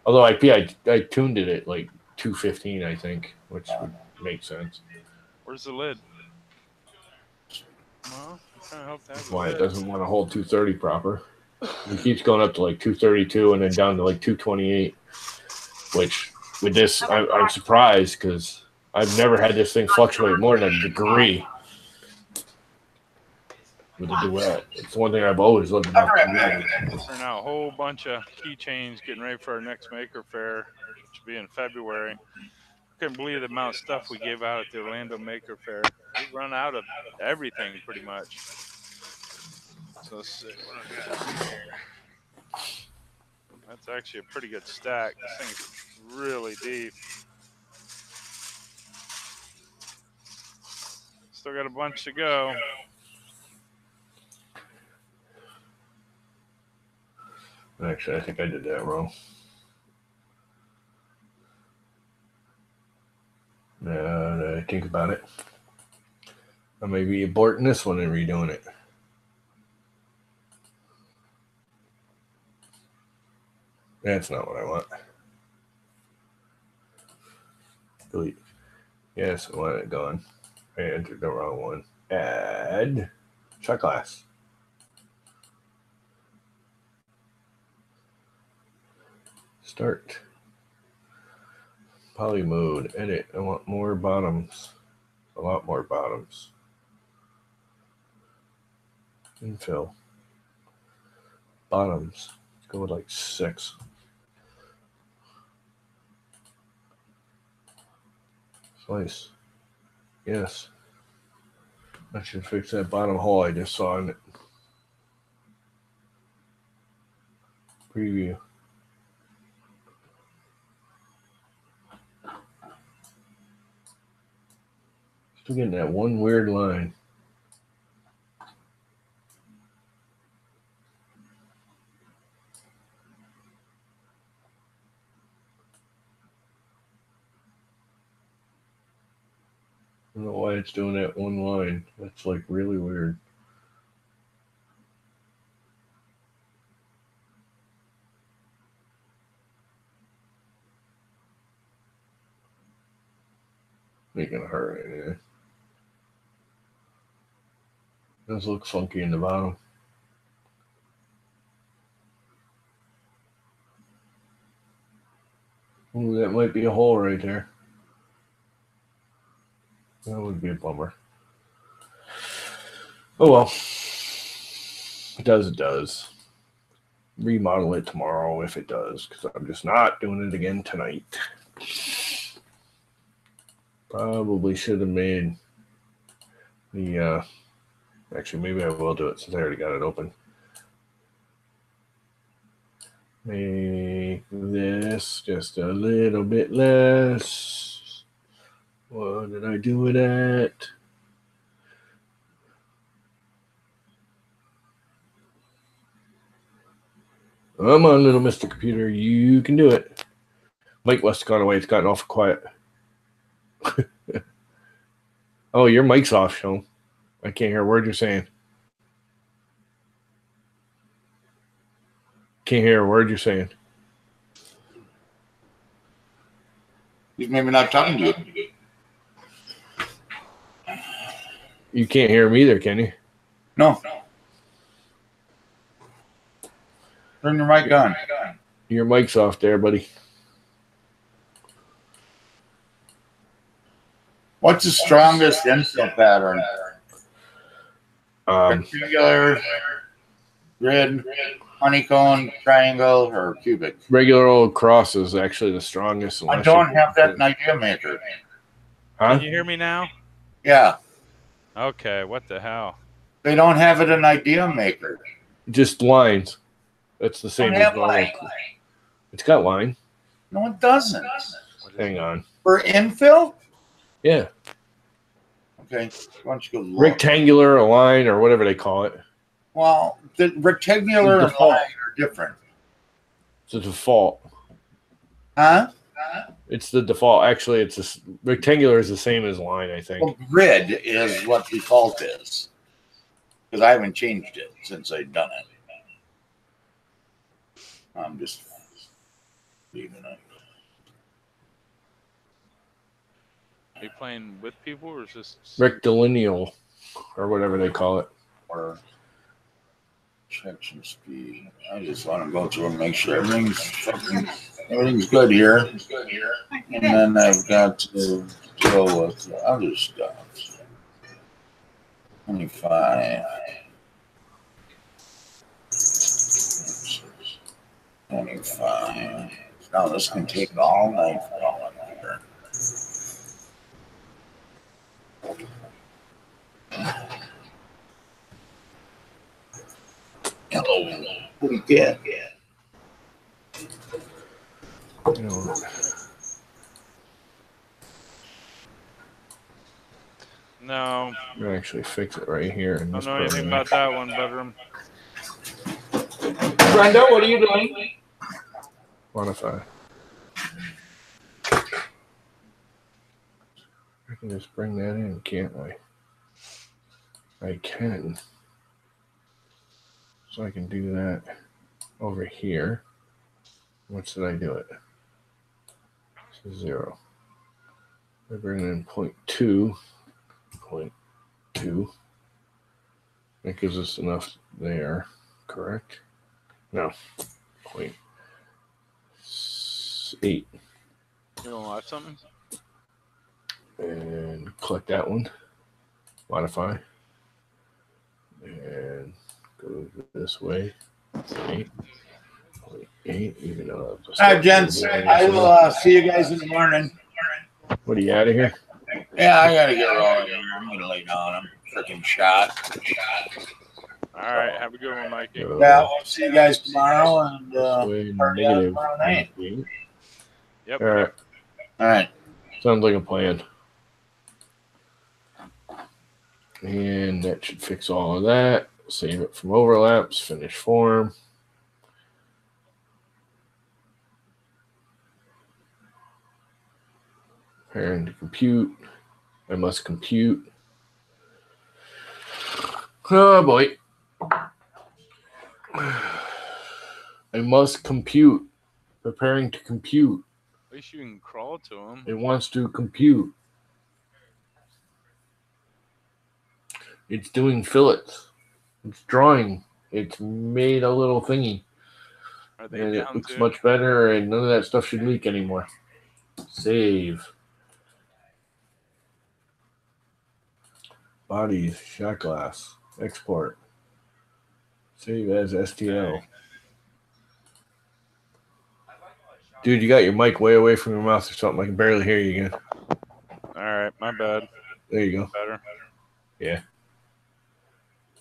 [SPEAKER 1] Although I tuned it at like 215, I think, which would make sense.
[SPEAKER 3] Where's the lid? Well, I'm trying to help that.
[SPEAKER 1] That's why it doesn't want to hold 230 proper. It keeps going up to like 232 and then down to like 228, which with this, I'm surprised because I've never had this thing fluctuate more than a degree with a Duet. It's one thing I've always looked at.
[SPEAKER 3] We're now a whole bunch of keychains getting ready for our next Maker Faire, which will be in February. Couldn't believe the amount of stuff we gave out at the Orlando Maker Faire. We've run out of everything pretty much. So let's see what I got here. That's actually a pretty good stack. This thing's really deep. Still got a bunch to go.
[SPEAKER 1] Actually, I think I did that wrong. Now I think about it, I may be aborting this one and redoing it. That's not what I want. Delete. Yes, I want it gone. I entered the wrong one. Add shot glass. Start. Poly mode. Edit. I want more bottoms. A lot more bottoms. Infill. Bottoms. Let's go with like 6. Slice. Yes. I should fix that bottom hole I just saw in it. Preview. Still getting that one weird line. I don't know why it's doing that one line. That's like really weird. Ain't gonna hurt anyway. Does look funky in the bottom. Ooh, that might be a hole right there. That would be a bummer. Oh well. It does, it does. Remodel it tomorrow if it does, because I'm just not doing it again tonight. Probably should have made the actually maybe I will do it since I already got it open. Make this just a little bit less. What did I do with that? Come on, little Mr. Computer. You can do it. Mike must have gone away. It's gotten awful quiet. Oh, your mic's off, Sean. I can't hear a word you're saying. Can't hear a word you're saying.
[SPEAKER 2] He's maybe not talking to you.
[SPEAKER 1] You can't hear him either, can you?
[SPEAKER 2] No. Turn your mic on.
[SPEAKER 1] Your mic's off there, buddy.
[SPEAKER 2] What's the strongest infill pattern? Rectangular, grid, honeycomb, triangle, or cubic?
[SPEAKER 1] Regular old cross is actually the strongest.
[SPEAKER 2] I don't have that in Idea Maker.
[SPEAKER 1] Huh?
[SPEAKER 3] Can you hear me now?
[SPEAKER 2] Yeah.
[SPEAKER 3] Okay, what the hell?
[SPEAKER 2] They don't have it in Idea Maker.
[SPEAKER 1] Just lines. That's the same
[SPEAKER 2] Don't
[SPEAKER 1] as
[SPEAKER 2] have
[SPEAKER 1] normal.
[SPEAKER 2] line.
[SPEAKER 1] It's got line.
[SPEAKER 2] No, it doesn't.
[SPEAKER 1] Hang on.
[SPEAKER 2] For infill?
[SPEAKER 1] Yeah.
[SPEAKER 2] Okay. Why don't you go look?
[SPEAKER 1] Rectangular, a line, or whatever they call it.
[SPEAKER 2] Well, the rectangular and
[SPEAKER 1] Default.
[SPEAKER 2] line are different.
[SPEAKER 1] It's the default.
[SPEAKER 2] Huh?
[SPEAKER 1] It's the default. Actually, it's rectangular is the same as line, I think.
[SPEAKER 2] Well, grid is what default is. Because I haven't changed it since I've done it. I'm just leaving it.
[SPEAKER 3] Are you playing with people or is this
[SPEAKER 1] Rectilineal, or whatever they call it.
[SPEAKER 2] Or section speed. I just want to go through and make sure everything's good here. And then I've got to deal with the other stuff. 25. 25. Now this can take all night for all of here. Hello. What do you get?
[SPEAKER 3] No.
[SPEAKER 1] I'm gonna actually fix it right here. In
[SPEAKER 3] I
[SPEAKER 1] this
[SPEAKER 3] don't know anything
[SPEAKER 1] program.
[SPEAKER 3] about that one, bedroom.
[SPEAKER 2] Brenda, what are you doing?
[SPEAKER 1] Modify. I can just bring that in, can't I? I can. So I can do that over here. What should I do it? So 0. I bring in 0.2. 0.2. That gives us enough there, correct? No. 0.8.
[SPEAKER 3] You don't watch something?
[SPEAKER 1] And click that one. Modify. And go this way. 8. 0.8, even though
[SPEAKER 2] All right, gents. I will see you guys in the morning.
[SPEAKER 1] What are you out of here?
[SPEAKER 2] Yeah, I gotta get rolling. I'm gonna lay down. I'm freaking shot.
[SPEAKER 3] All right, have a good one, Mikey.
[SPEAKER 2] Yeah, we'll see you guys tomorrow and party out
[SPEAKER 1] Negative.
[SPEAKER 2] tomorrow night.
[SPEAKER 3] Yep.
[SPEAKER 1] All right.
[SPEAKER 2] All right.
[SPEAKER 1] Sounds like a plan. And that should fix all of that. Save it from overlaps. Finish form. Preparing to compute. I must compute. Oh boy. I must compute. Preparing to compute.
[SPEAKER 3] At least you can crawl to him.
[SPEAKER 1] It wants to compute. It's doing fillets. It's drawing. It's made a little thingy.
[SPEAKER 3] Are they
[SPEAKER 1] And it
[SPEAKER 3] down
[SPEAKER 1] looks
[SPEAKER 3] to?
[SPEAKER 1] much better, and none of that stuff should leak anymore. Save. Bodies, shot glass, export. Save as STL. Dude, you got your mic way away from your mouth or something. I can barely hear you again.
[SPEAKER 3] All right, my bad.
[SPEAKER 1] There you go.
[SPEAKER 3] Better.
[SPEAKER 1] Yeah.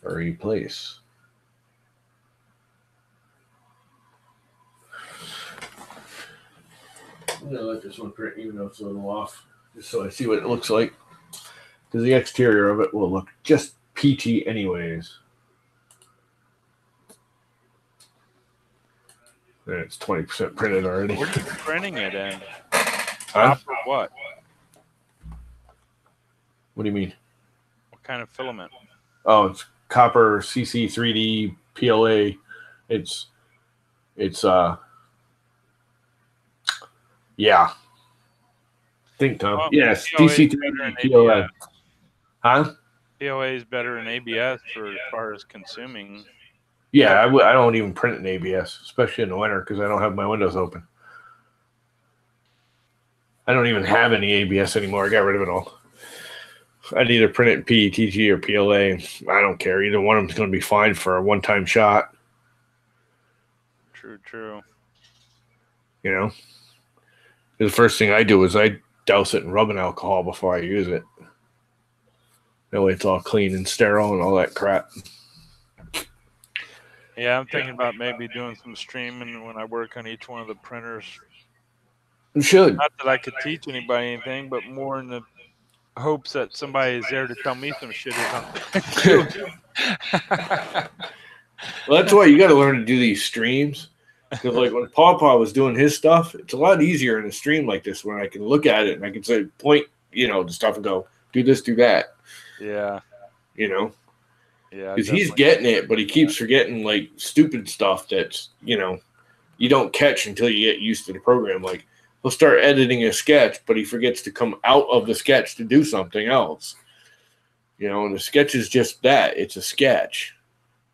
[SPEAKER 1] Replace. I'm gonna let this one print even though it's a little off, just so I see what it looks like. Because the exterior of it will look just peachy anyways. And it's 20% printed already.
[SPEAKER 3] What are you printing it in?
[SPEAKER 1] Huh?
[SPEAKER 3] Copper what?
[SPEAKER 1] What do you mean?
[SPEAKER 3] What kind of filament?
[SPEAKER 1] Oh, it's copper CC3D PLA. It's yeah. Think, Tom.
[SPEAKER 3] Well,
[SPEAKER 1] Yes,
[SPEAKER 3] PLA is better
[SPEAKER 1] DC3D
[SPEAKER 3] than
[SPEAKER 1] PLA.
[SPEAKER 3] ABS.
[SPEAKER 1] Huh?
[SPEAKER 3] PLA is better than ABS for as far as consuming.
[SPEAKER 1] Yeah, I don't even print in ABS, especially in the winter because I don't have my windows open. I don't even have any ABS anymore. I got rid of it all. I'd either print it in PETG or PLA. I don't care. Either one of them's going to be fine for a one-time shot.
[SPEAKER 3] True.
[SPEAKER 1] You know? The first thing I do is I douse it in rubbing alcohol before I use it. That way it's all clean and sterile and all that crap.
[SPEAKER 3] Yeah, I'm thinking about maybe doing some streaming when I work on each one of the printers.
[SPEAKER 1] You should.
[SPEAKER 3] Not that I could teach anybody anything, but more in the hopes that somebody is there to tell me some shit as I'm
[SPEAKER 1] Well, that's why you got to learn to do these streams. Because like when Paw was doing his stuff, it's a lot easier in a stream like this when I can look at it and I can say point, the stuff and go do this, do that.
[SPEAKER 3] Yeah.
[SPEAKER 1] Yeah, because he's
[SPEAKER 3] definitely.
[SPEAKER 1] getting it, but he keeps forgetting like stupid stuff that's you don't catch until you get used to the program. Like he'll start editing a sketch, but he forgets to come out of the sketch to do something else. And the sketch is just that. It's a sketch.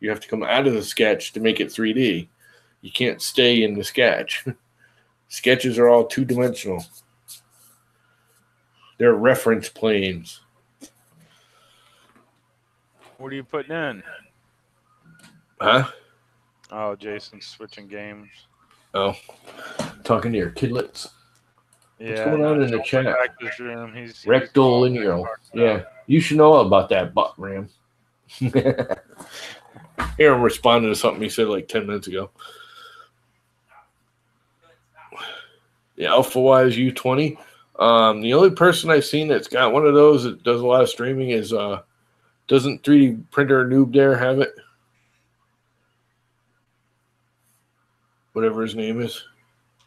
[SPEAKER 1] You have to come out of the sketch to make it 3D. You can't stay in the sketch. Sketches are all two-dimensional. They're reference planes.
[SPEAKER 3] What are you putting in?
[SPEAKER 1] Huh?
[SPEAKER 3] Oh, Jason's switching games.
[SPEAKER 1] Oh, talking to your kidlets.
[SPEAKER 3] Yeah.
[SPEAKER 1] What's going on in the chat?
[SPEAKER 3] Practice room. He's
[SPEAKER 1] Rectal lineal. Yeah, you should know about that butt ram. Here, I'm responding to something he said like 10 minutes ago. The Alpha Wise U20. The only person I've seen that's got one of those that does a lot of streaming is doesn't 3D printer noob there have it? Whatever his name is.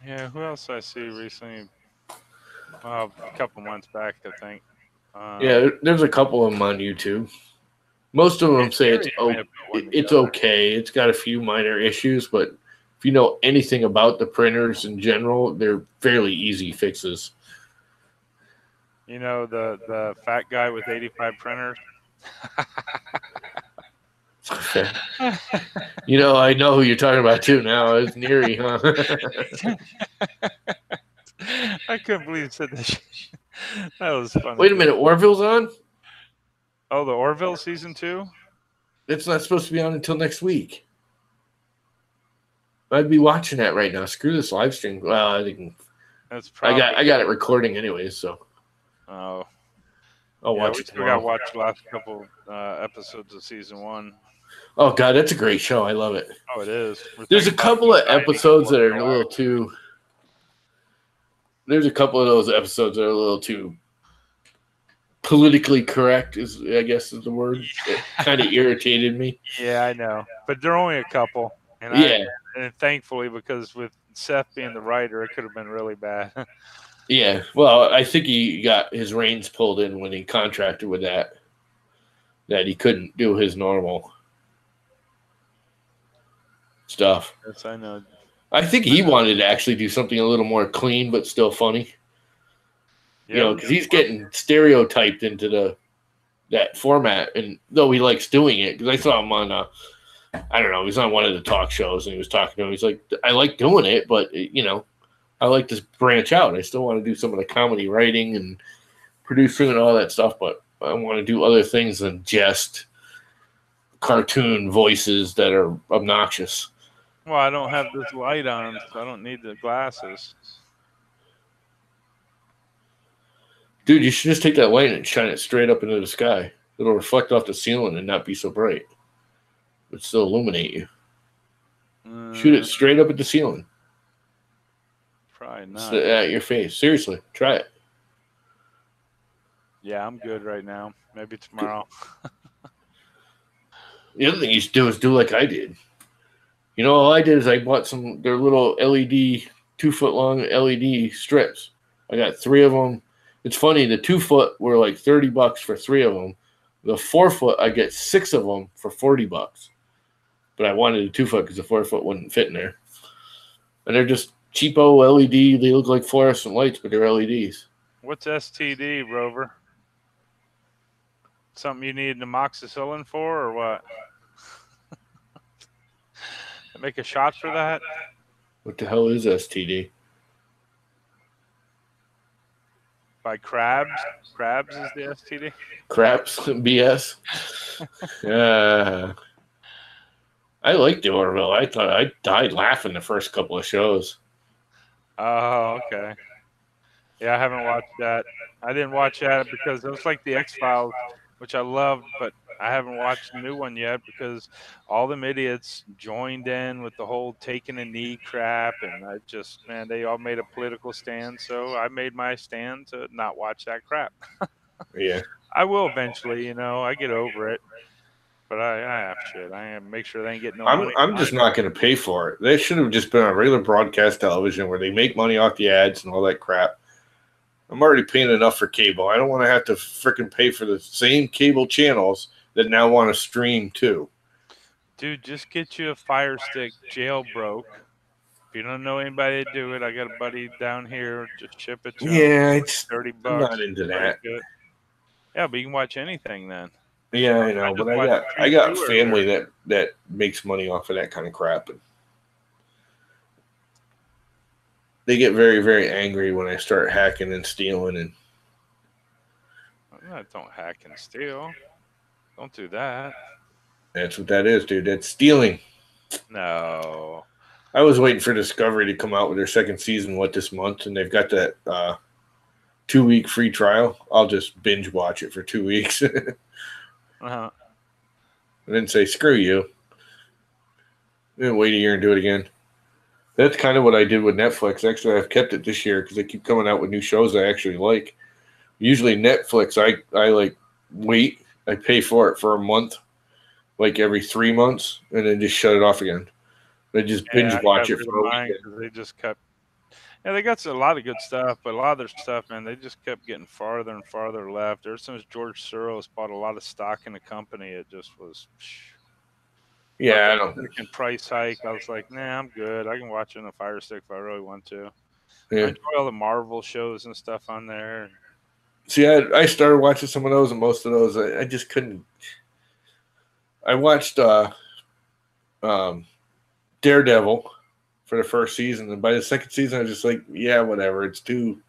[SPEAKER 3] Yeah, who else I see recently? A couple months back, I think.
[SPEAKER 1] Yeah, there's a couple of them on YouTube. Most of them say it's okay. It's got a few minor issues, but if you know anything about the printers in general, they're fairly easy fixes.
[SPEAKER 3] The fat guy with 85 printers.
[SPEAKER 1] Okay. I know who you're talking about too now. It's Neary, huh?
[SPEAKER 3] I couldn't believe you said that. That was funny.
[SPEAKER 1] Wait a minute, Orville's on?
[SPEAKER 3] Oh, the Orville season 2?
[SPEAKER 1] It's not supposed to be on until next week. I'd be watching that right now. Screw this live stream. Well, I think
[SPEAKER 3] That's probably.
[SPEAKER 1] I got it recording anyways, so.
[SPEAKER 3] Oh.
[SPEAKER 1] I'll watch it tomorrow.
[SPEAKER 3] I watched the last couple episodes of season 1.
[SPEAKER 1] Oh God, that's a great show. I love it.
[SPEAKER 3] Oh, it is.
[SPEAKER 1] There's a couple of episodes that are a little too. There's a couple of those episodes that are a little too politically correct, I guess is the word. It kind of irritated me.
[SPEAKER 3] Yeah, I know, but they're only a couple. And and thankfully, because with Seth being the writer, it could have been really bad.
[SPEAKER 1] Yeah, well, I think he got his reins pulled in when he contracted with that he couldn't do his normal stuff.
[SPEAKER 3] Yes, I know.
[SPEAKER 1] I think he wanted to actually do something a little more clean but still funny. Because he's getting stereotyped into that format, and though he likes doing it, because I saw him on I don't know, he was on one of the talk shows and he was talking to him. He's like, I like doing it, but I like to branch out. I still want to do some of the comedy writing and producing and all that stuff, but I want to do other things than just cartoon voices that are obnoxious.
[SPEAKER 3] Well, I don't have this light on, so I don't need the glasses.
[SPEAKER 1] Dude, you should just take that light and shine it straight up into the sky. It'll reflect off the ceiling and not be so bright. It'll still illuminate you. Shoot it straight up at the ceiling.
[SPEAKER 3] Probably not.
[SPEAKER 1] At your face. Seriously, try it.
[SPEAKER 3] Yeah, I'm good right now. Maybe tomorrow.
[SPEAKER 1] The other thing you should do is do like I did. You know, all I did is I bought their little LED, 2 foot long LED strips. I got 3 of them. It's funny, the 2 foot were like $30 for 3 of them. The 4 foot, I get 6 of them for $40. But I wanted a 2 foot because the 4 foot wouldn't fit in there. And they're just cheapo LED. They look like fluorescent lights, but they're LEDs.
[SPEAKER 3] What's STD, Rover? Something you need amoxicillin for, or what? Make a shot for that?
[SPEAKER 1] What the hell is STD?
[SPEAKER 3] By Crabs? Crabs is the STD?
[SPEAKER 1] Craps? BS? I liked the Orville. I thought I died laughing the first couple of shows.
[SPEAKER 3] Oh, okay. Yeah, I haven't watched that. I didn't watch that because it was like the X-Files, which I loved, but I haven't watched the new one yet because all them idiots joined in with the whole taking a knee crap, and man, they all made a political stand, so I made my stand to not watch that crap.
[SPEAKER 1] Yeah.
[SPEAKER 3] I will eventually, I get over it, but I have shit. I am make sure they ain't getting no money.
[SPEAKER 1] I'm just not going to pay for it. They should have just been on regular broadcast television where they make money off the ads and all that crap. I'm already paying enough for cable. I don't want to have to freaking pay for the same cable channels that now want to stream too.
[SPEAKER 3] Dude, just get you a Fire Stick jailbroke. If you don't know anybody to do it, I got a buddy down here. Just ship it to him.
[SPEAKER 1] Yeah, it's
[SPEAKER 3] $30.
[SPEAKER 1] I'm not into that.
[SPEAKER 3] Good. Yeah, but you can watch anything then.
[SPEAKER 1] Yeah, I know, but I got family that makes money off of that kind of crap, and they get very, very angry when I start hacking and stealing. And
[SPEAKER 3] don't hack and steal. Don't do that.
[SPEAKER 1] That's what that is, dude. That's stealing.
[SPEAKER 3] No.
[SPEAKER 1] I was waiting for Discovery to come out with their second season, this month, and they've got that 2-week free trial. I'll just binge watch it for 2 weeks.
[SPEAKER 3] Uh-huh.
[SPEAKER 1] And then say, screw you. And wait a year and do it again. That's kind of what I did with Netflix. Actually, I've kept it this year because they keep coming out with new shows I actually like. Usually Netflix, I like wait. I pay for it for a month, like every 3 months, and then just shut it off again. I just binge watch it for a weekend.
[SPEAKER 3] They just kept. Yeah, they got a lot of good stuff, but a lot of their stuff, man, they just kept getting farther and farther left. Ever since George Soros bought a lot of stock in the company, it just was.
[SPEAKER 1] Yeah, I don't.
[SPEAKER 3] And price hike. I was like, nah, I'm good. I can watch it on a Fire Stick if I really want to.
[SPEAKER 1] Yeah.
[SPEAKER 3] I enjoy all the Marvel shows and stuff on there.
[SPEAKER 1] See, I started watching some of those, and most of those I just couldn't. I watched Daredevil for the first season, and by the second season, I was just like, yeah, whatever. It's too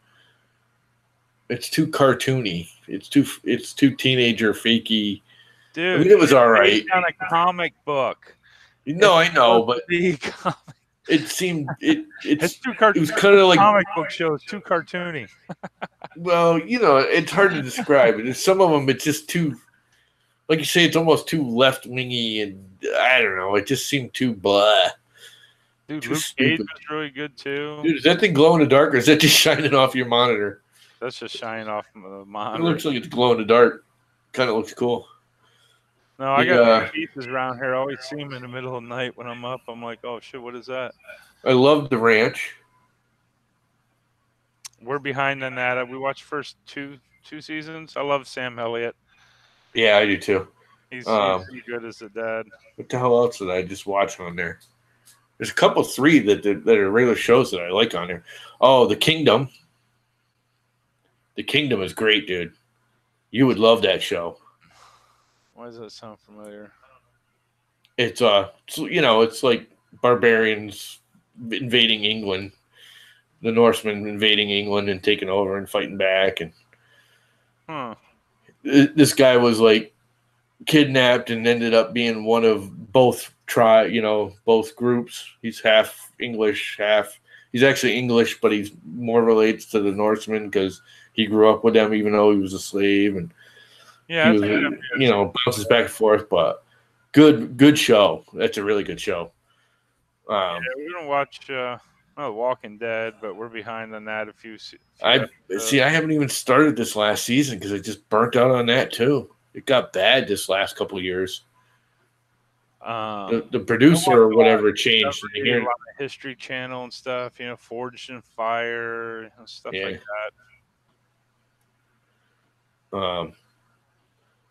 [SPEAKER 1] cartoony. It's too teenager fakey.
[SPEAKER 3] Dude,
[SPEAKER 1] I mean, it was all right.
[SPEAKER 3] On a comic book.
[SPEAKER 1] No, I know, but it seemed it's
[SPEAKER 3] too cartoony.
[SPEAKER 1] It was kind of like
[SPEAKER 3] comic book shows, too cartoony.
[SPEAKER 1] Well, it's hard to describe it. Some of them, it's just too, like you say, it's almost too left wingy, and I don't know. It just seemed too blah.
[SPEAKER 3] Dude, Luke Cage was really good too.
[SPEAKER 1] Dude, is that thing glow in the dark, or is that just shining off your monitor?
[SPEAKER 3] That's just shining off the monitor.
[SPEAKER 1] It looks like it's glow in the dark. Kind of looks cool.
[SPEAKER 3] No, I got pieces around here. I always see them in the middle of the night when I'm up. I'm like, oh shit, what is that?
[SPEAKER 1] I love The Ranch.
[SPEAKER 3] We're behind on that. We watched first two seasons. I love Sam Elliott.
[SPEAKER 1] Yeah, I do too.
[SPEAKER 3] He's good as a dad.
[SPEAKER 1] What the hell else did I just watch on there? There's a couple, 3 that are regular shows that I like on there. Oh, The Kingdom. The Kingdom is great, dude. You would love that show.
[SPEAKER 3] Why does that sound familiar?
[SPEAKER 1] It's it's like barbarians invading England, the Norsemen invading England and taking over and fighting back, and this guy was like kidnapped and ended up being one of both both groups. He's half English, he's actually English, but he's more relates to the Norsemen because he grew up with them, even though he was a slave, and
[SPEAKER 3] yeah,
[SPEAKER 1] he was, bounces back and forth. But good show. That's a really good show.
[SPEAKER 3] We're gonna watch Walking Dead, but we're behind on that.
[SPEAKER 1] I haven't even started this last season because I just burnt out on that too. It got bad this last couple of years. The producer or whatever changed.
[SPEAKER 3] A lot of History Channel and stuff, Forged in Fire, stuff like
[SPEAKER 1] that.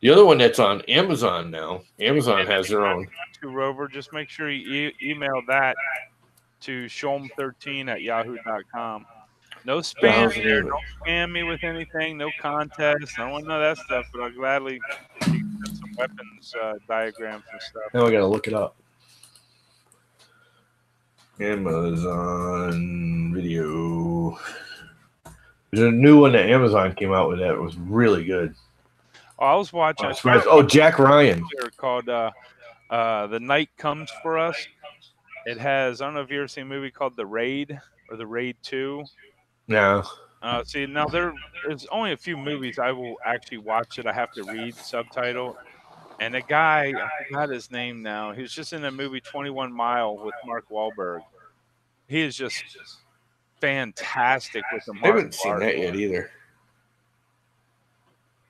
[SPEAKER 1] The other one that's on Amazon now. Amazon has their own.
[SPEAKER 3] To Rover, just make sure you email that to showem13@yahoo.com. No spam here. Don't scam me with anything. No contest. I don't want none of that stuff, but I'll gladly send some weapons diagrams and stuff.
[SPEAKER 1] Now I got to look it up. Amazon Video. There's a new one that Amazon came out with that was really good.
[SPEAKER 3] Oh, I was watching.
[SPEAKER 1] Jack Ryan.
[SPEAKER 3] Called The Night Comes for Us. It has, I don't know if you've ever seen a movie called The Raid or The Raid 2.
[SPEAKER 1] No.
[SPEAKER 3] See, now there's only a few movies I will actually watch that I have to read subtitle. And the guy, I forgot his name now. He was just in the movie 21 Mile with Mark Wahlberg. He is just fantastic with the Mark
[SPEAKER 1] I haven't seen that yet either.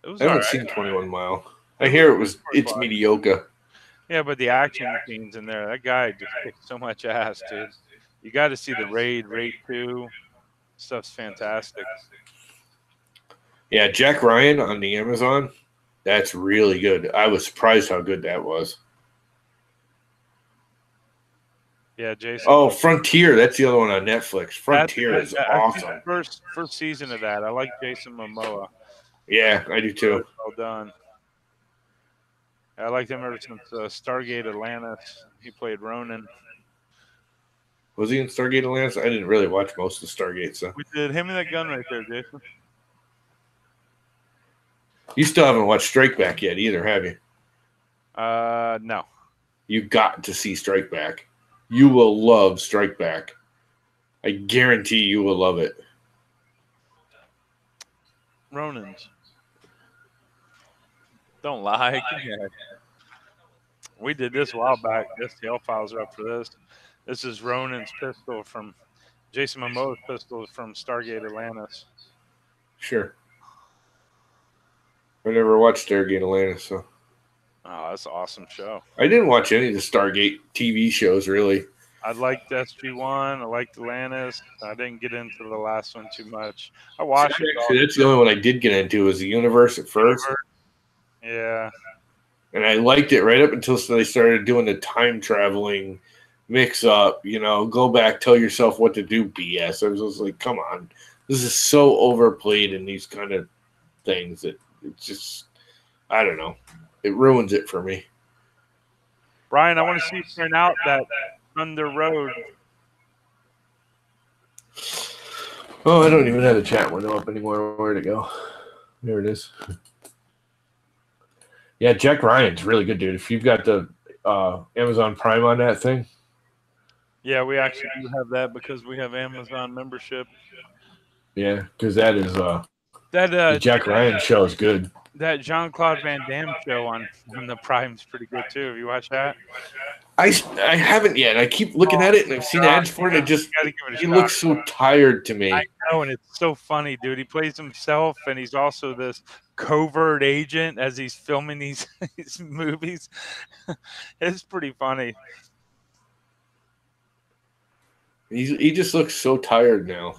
[SPEAKER 1] I haven't seen 21 Mile. I hear it's mediocre.
[SPEAKER 3] Yeah, but the action scenes in there, that guy just kicks so much ass, dude. You got to see The Raid 2. Stuff's fantastic.
[SPEAKER 1] Yeah, Jack Ryan on the Amazon. That's really good. I was surprised how good that was.
[SPEAKER 3] Yeah, Jason.
[SPEAKER 1] Oh, Frontier. That's the other one on Netflix. Frontier is awesome.
[SPEAKER 3] First season of that. I like Jason Momoa.
[SPEAKER 1] Yeah, I do too.
[SPEAKER 3] Well done. I liked him ever since Stargate Atlantis. He played Ronan.
[SPEAKER 1] Was he in Stargate Atlantis? I didn't really watch most of Stargate. So
[SPEAKER 3] we did him and that gun right there, Jason.
[SPEAKER 1] You still haven't watched Strike Back yet either, have you?
[SPEAKER 3] No.
[SPEAKER 1] You got to see Strike Back. You will love Strike Back. I guarantee you will love it.
[SPEAKER 3] Ronan's. Don't lie. Yeah. We did this a while back. STL files are up for this. This is Ronan's pistol from Jason Momoa's pistol from Stargate Atlantis.
[SPEAKER 1] Sure. I never watched Stargate Atlantis, so.
[SPEAKER 3] Oh, that's an awesome show.
[SPEAKER 1] I didn't watch any of the Stargate TV shows, really.
[SPEAKER 3] I liked SG-1. I liked Atlantis. I didn't get into the last one too much. I watched it.
[SPEAKER 1] Actually, that's the only one I did get into was the Universe at first.
[SPEAKER 3] Yeah.
[SPEAKER 1] And I liked it right up until they started doing the time traveling mix up, go back, tell yourself what to do BS. I was just like, come on. This is so overplayed in these kind of things that it's just, I don't know. It ruins it for me.
[SPEAKER 3] Brian, I want to see you print out that Thunder Road.
[SPEAKER 1] Oh, I don't even have a chat window up anymore. Where'd it go? There it is. Yeah, Jack Ryan's really good, dude. If you've got the Amazon Prime on that thing.
[SPEAKER 3] Yeah, we actually do have that because we have Amazon membership.
[SPEAKER 1] Yeah, because that is the Jack Ryan show is good.
[SPEAKER 3] That Jean-Claude Van Damme show on the Prime's pretty good too. Have you watched that?
[SPEAKER 1] I haven't yet. I keep looking at it and I've seen ads for it. He looks so tired to me.
[SPEAKER 3] I know, and it's so funny, dude. He plays himself, and he's also this covert agent as he's filming these movies. It's pretty funny.
[SPEAKER 1] He just looks so tired now.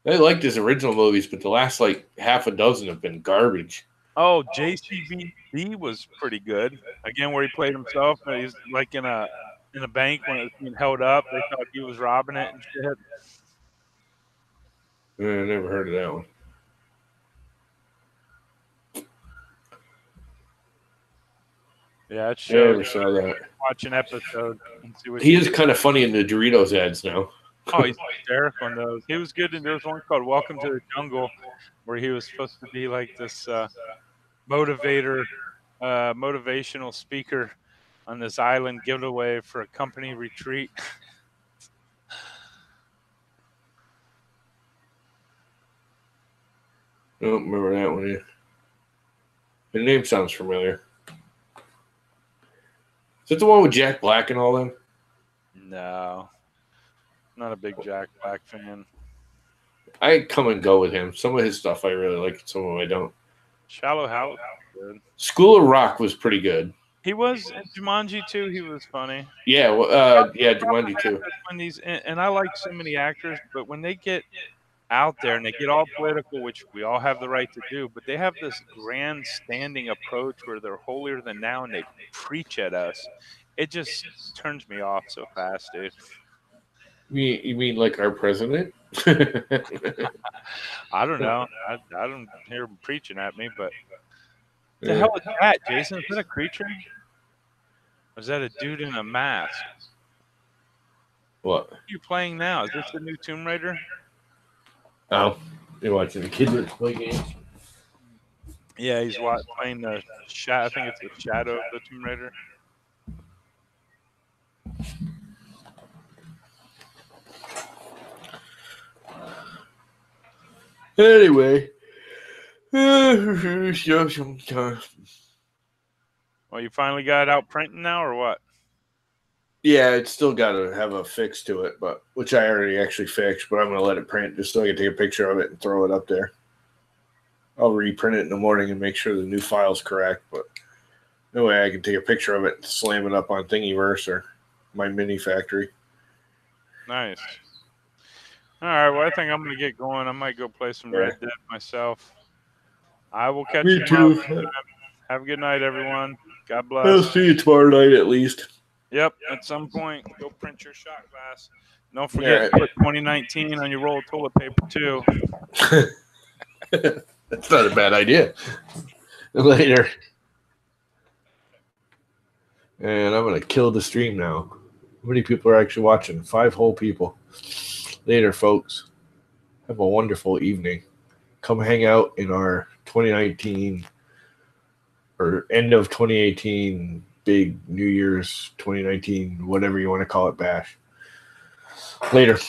[SPEAKER 1] I liked his original movies, but the last half a dozen have been garbage.
[SPEAKER 3] Oh, JCVD was pretty good. Again, where he played himself. He's like in a bank when it was being held up. They thought he was robbing it and shit.
[SPEAKER 1] I never heard of that one.
[SPEAKER 3] Yeah, it shows.
[SPEAKER 1] I never saw that.
[SPEAKER 3] Watch an episode and see what
[SPEAKER 1] he is kind of funny in the Doritos ads now.
[SPEAKER 3] Oh, he's hysterical in those. He was good in there was one called Welcome to the Jungle where he was supposed to be like this motivational speaker on this island giveaway for a company retreat.
[SPEAKER 1] I don't remember that one either. The name sounds familiar. Is that the one with Jack Black and all them?
[SPEAKER 3] No. Not a big Jack Black fan.
[SPEAKER 1] I come and go with him. Some of his stuff I really like, some of them I don't.
[SPEAKER 3] Shallow Hal. Good.
[SPEAKER 1] School of Rock was pretty good.
[SPEAKER 3] He was in Jumanji too. He was funny.
[SPEAKER 1] Yeah, yeah, Jumanji too.
[SPEAKER 3] When these and I like so many actors, but when they get out there and they get all political, which we all have the right to do, but they have this grandstanding approach where they're holier than thou and they preach at us. It just turns me off so fast, dude.
[SPEAKER 1] You mean like our president?
[SPEAKER 3] I don't know. I don't hear him preaching at me, but the hell is that, Jason? Is that a creature? Or is that a dude in a mask?
[SPEAKER 1] What?
[SPEAKER 3] What are you playing now? Is this the new Tomb Raider?
[SPEAKER 1] Oh, you're watching the kids play games.
[SPEAKER 3] Yeah, he's playing the shadow. I think it's the Shadow of the Tomb Raider.
[SPEAKER 1] Anyway,
[SPEAKER 3] Well, you finally got it out printing now, or what?
[SPEAKER 1] yeah, it's still got to have a fix to it, but which I already actually fixed. But I'm gonna let it print just so I can take a picture of it and throw it up there. I'll reprint it in the morning and make sure the new file's correct. But no way I can take a picture of it and slam it up on Thingiverse or my mini factory.
[SPEAKER 3] Nice. All right. Well, I think I'm gonna get going. I might go play some Red Dead myself. I will catch
[SPEAKER 1] Me
[SPEAKER 3] you
[SPEAKER 1] too.
[SPEAKER 3] tomorrow. Have a good night, everyone. God bless.
[SPEAKER 1] I'll see you tomorrow night at least.
[SPEAKER 3] Yep. At some point, go print your shot glass. Don't forget to put 2019 on your roll of toilet paper too.
[SPEAKER 1] That's not a bad idea. Later. And I'm going to kill the stream now. How many people are actually watching? 5 whole people. Later, folks. Have a wonderful evening. Come hang out in our 2019 or end of 2018 big New Year's 2019, whatever you want to call it, bash. Later.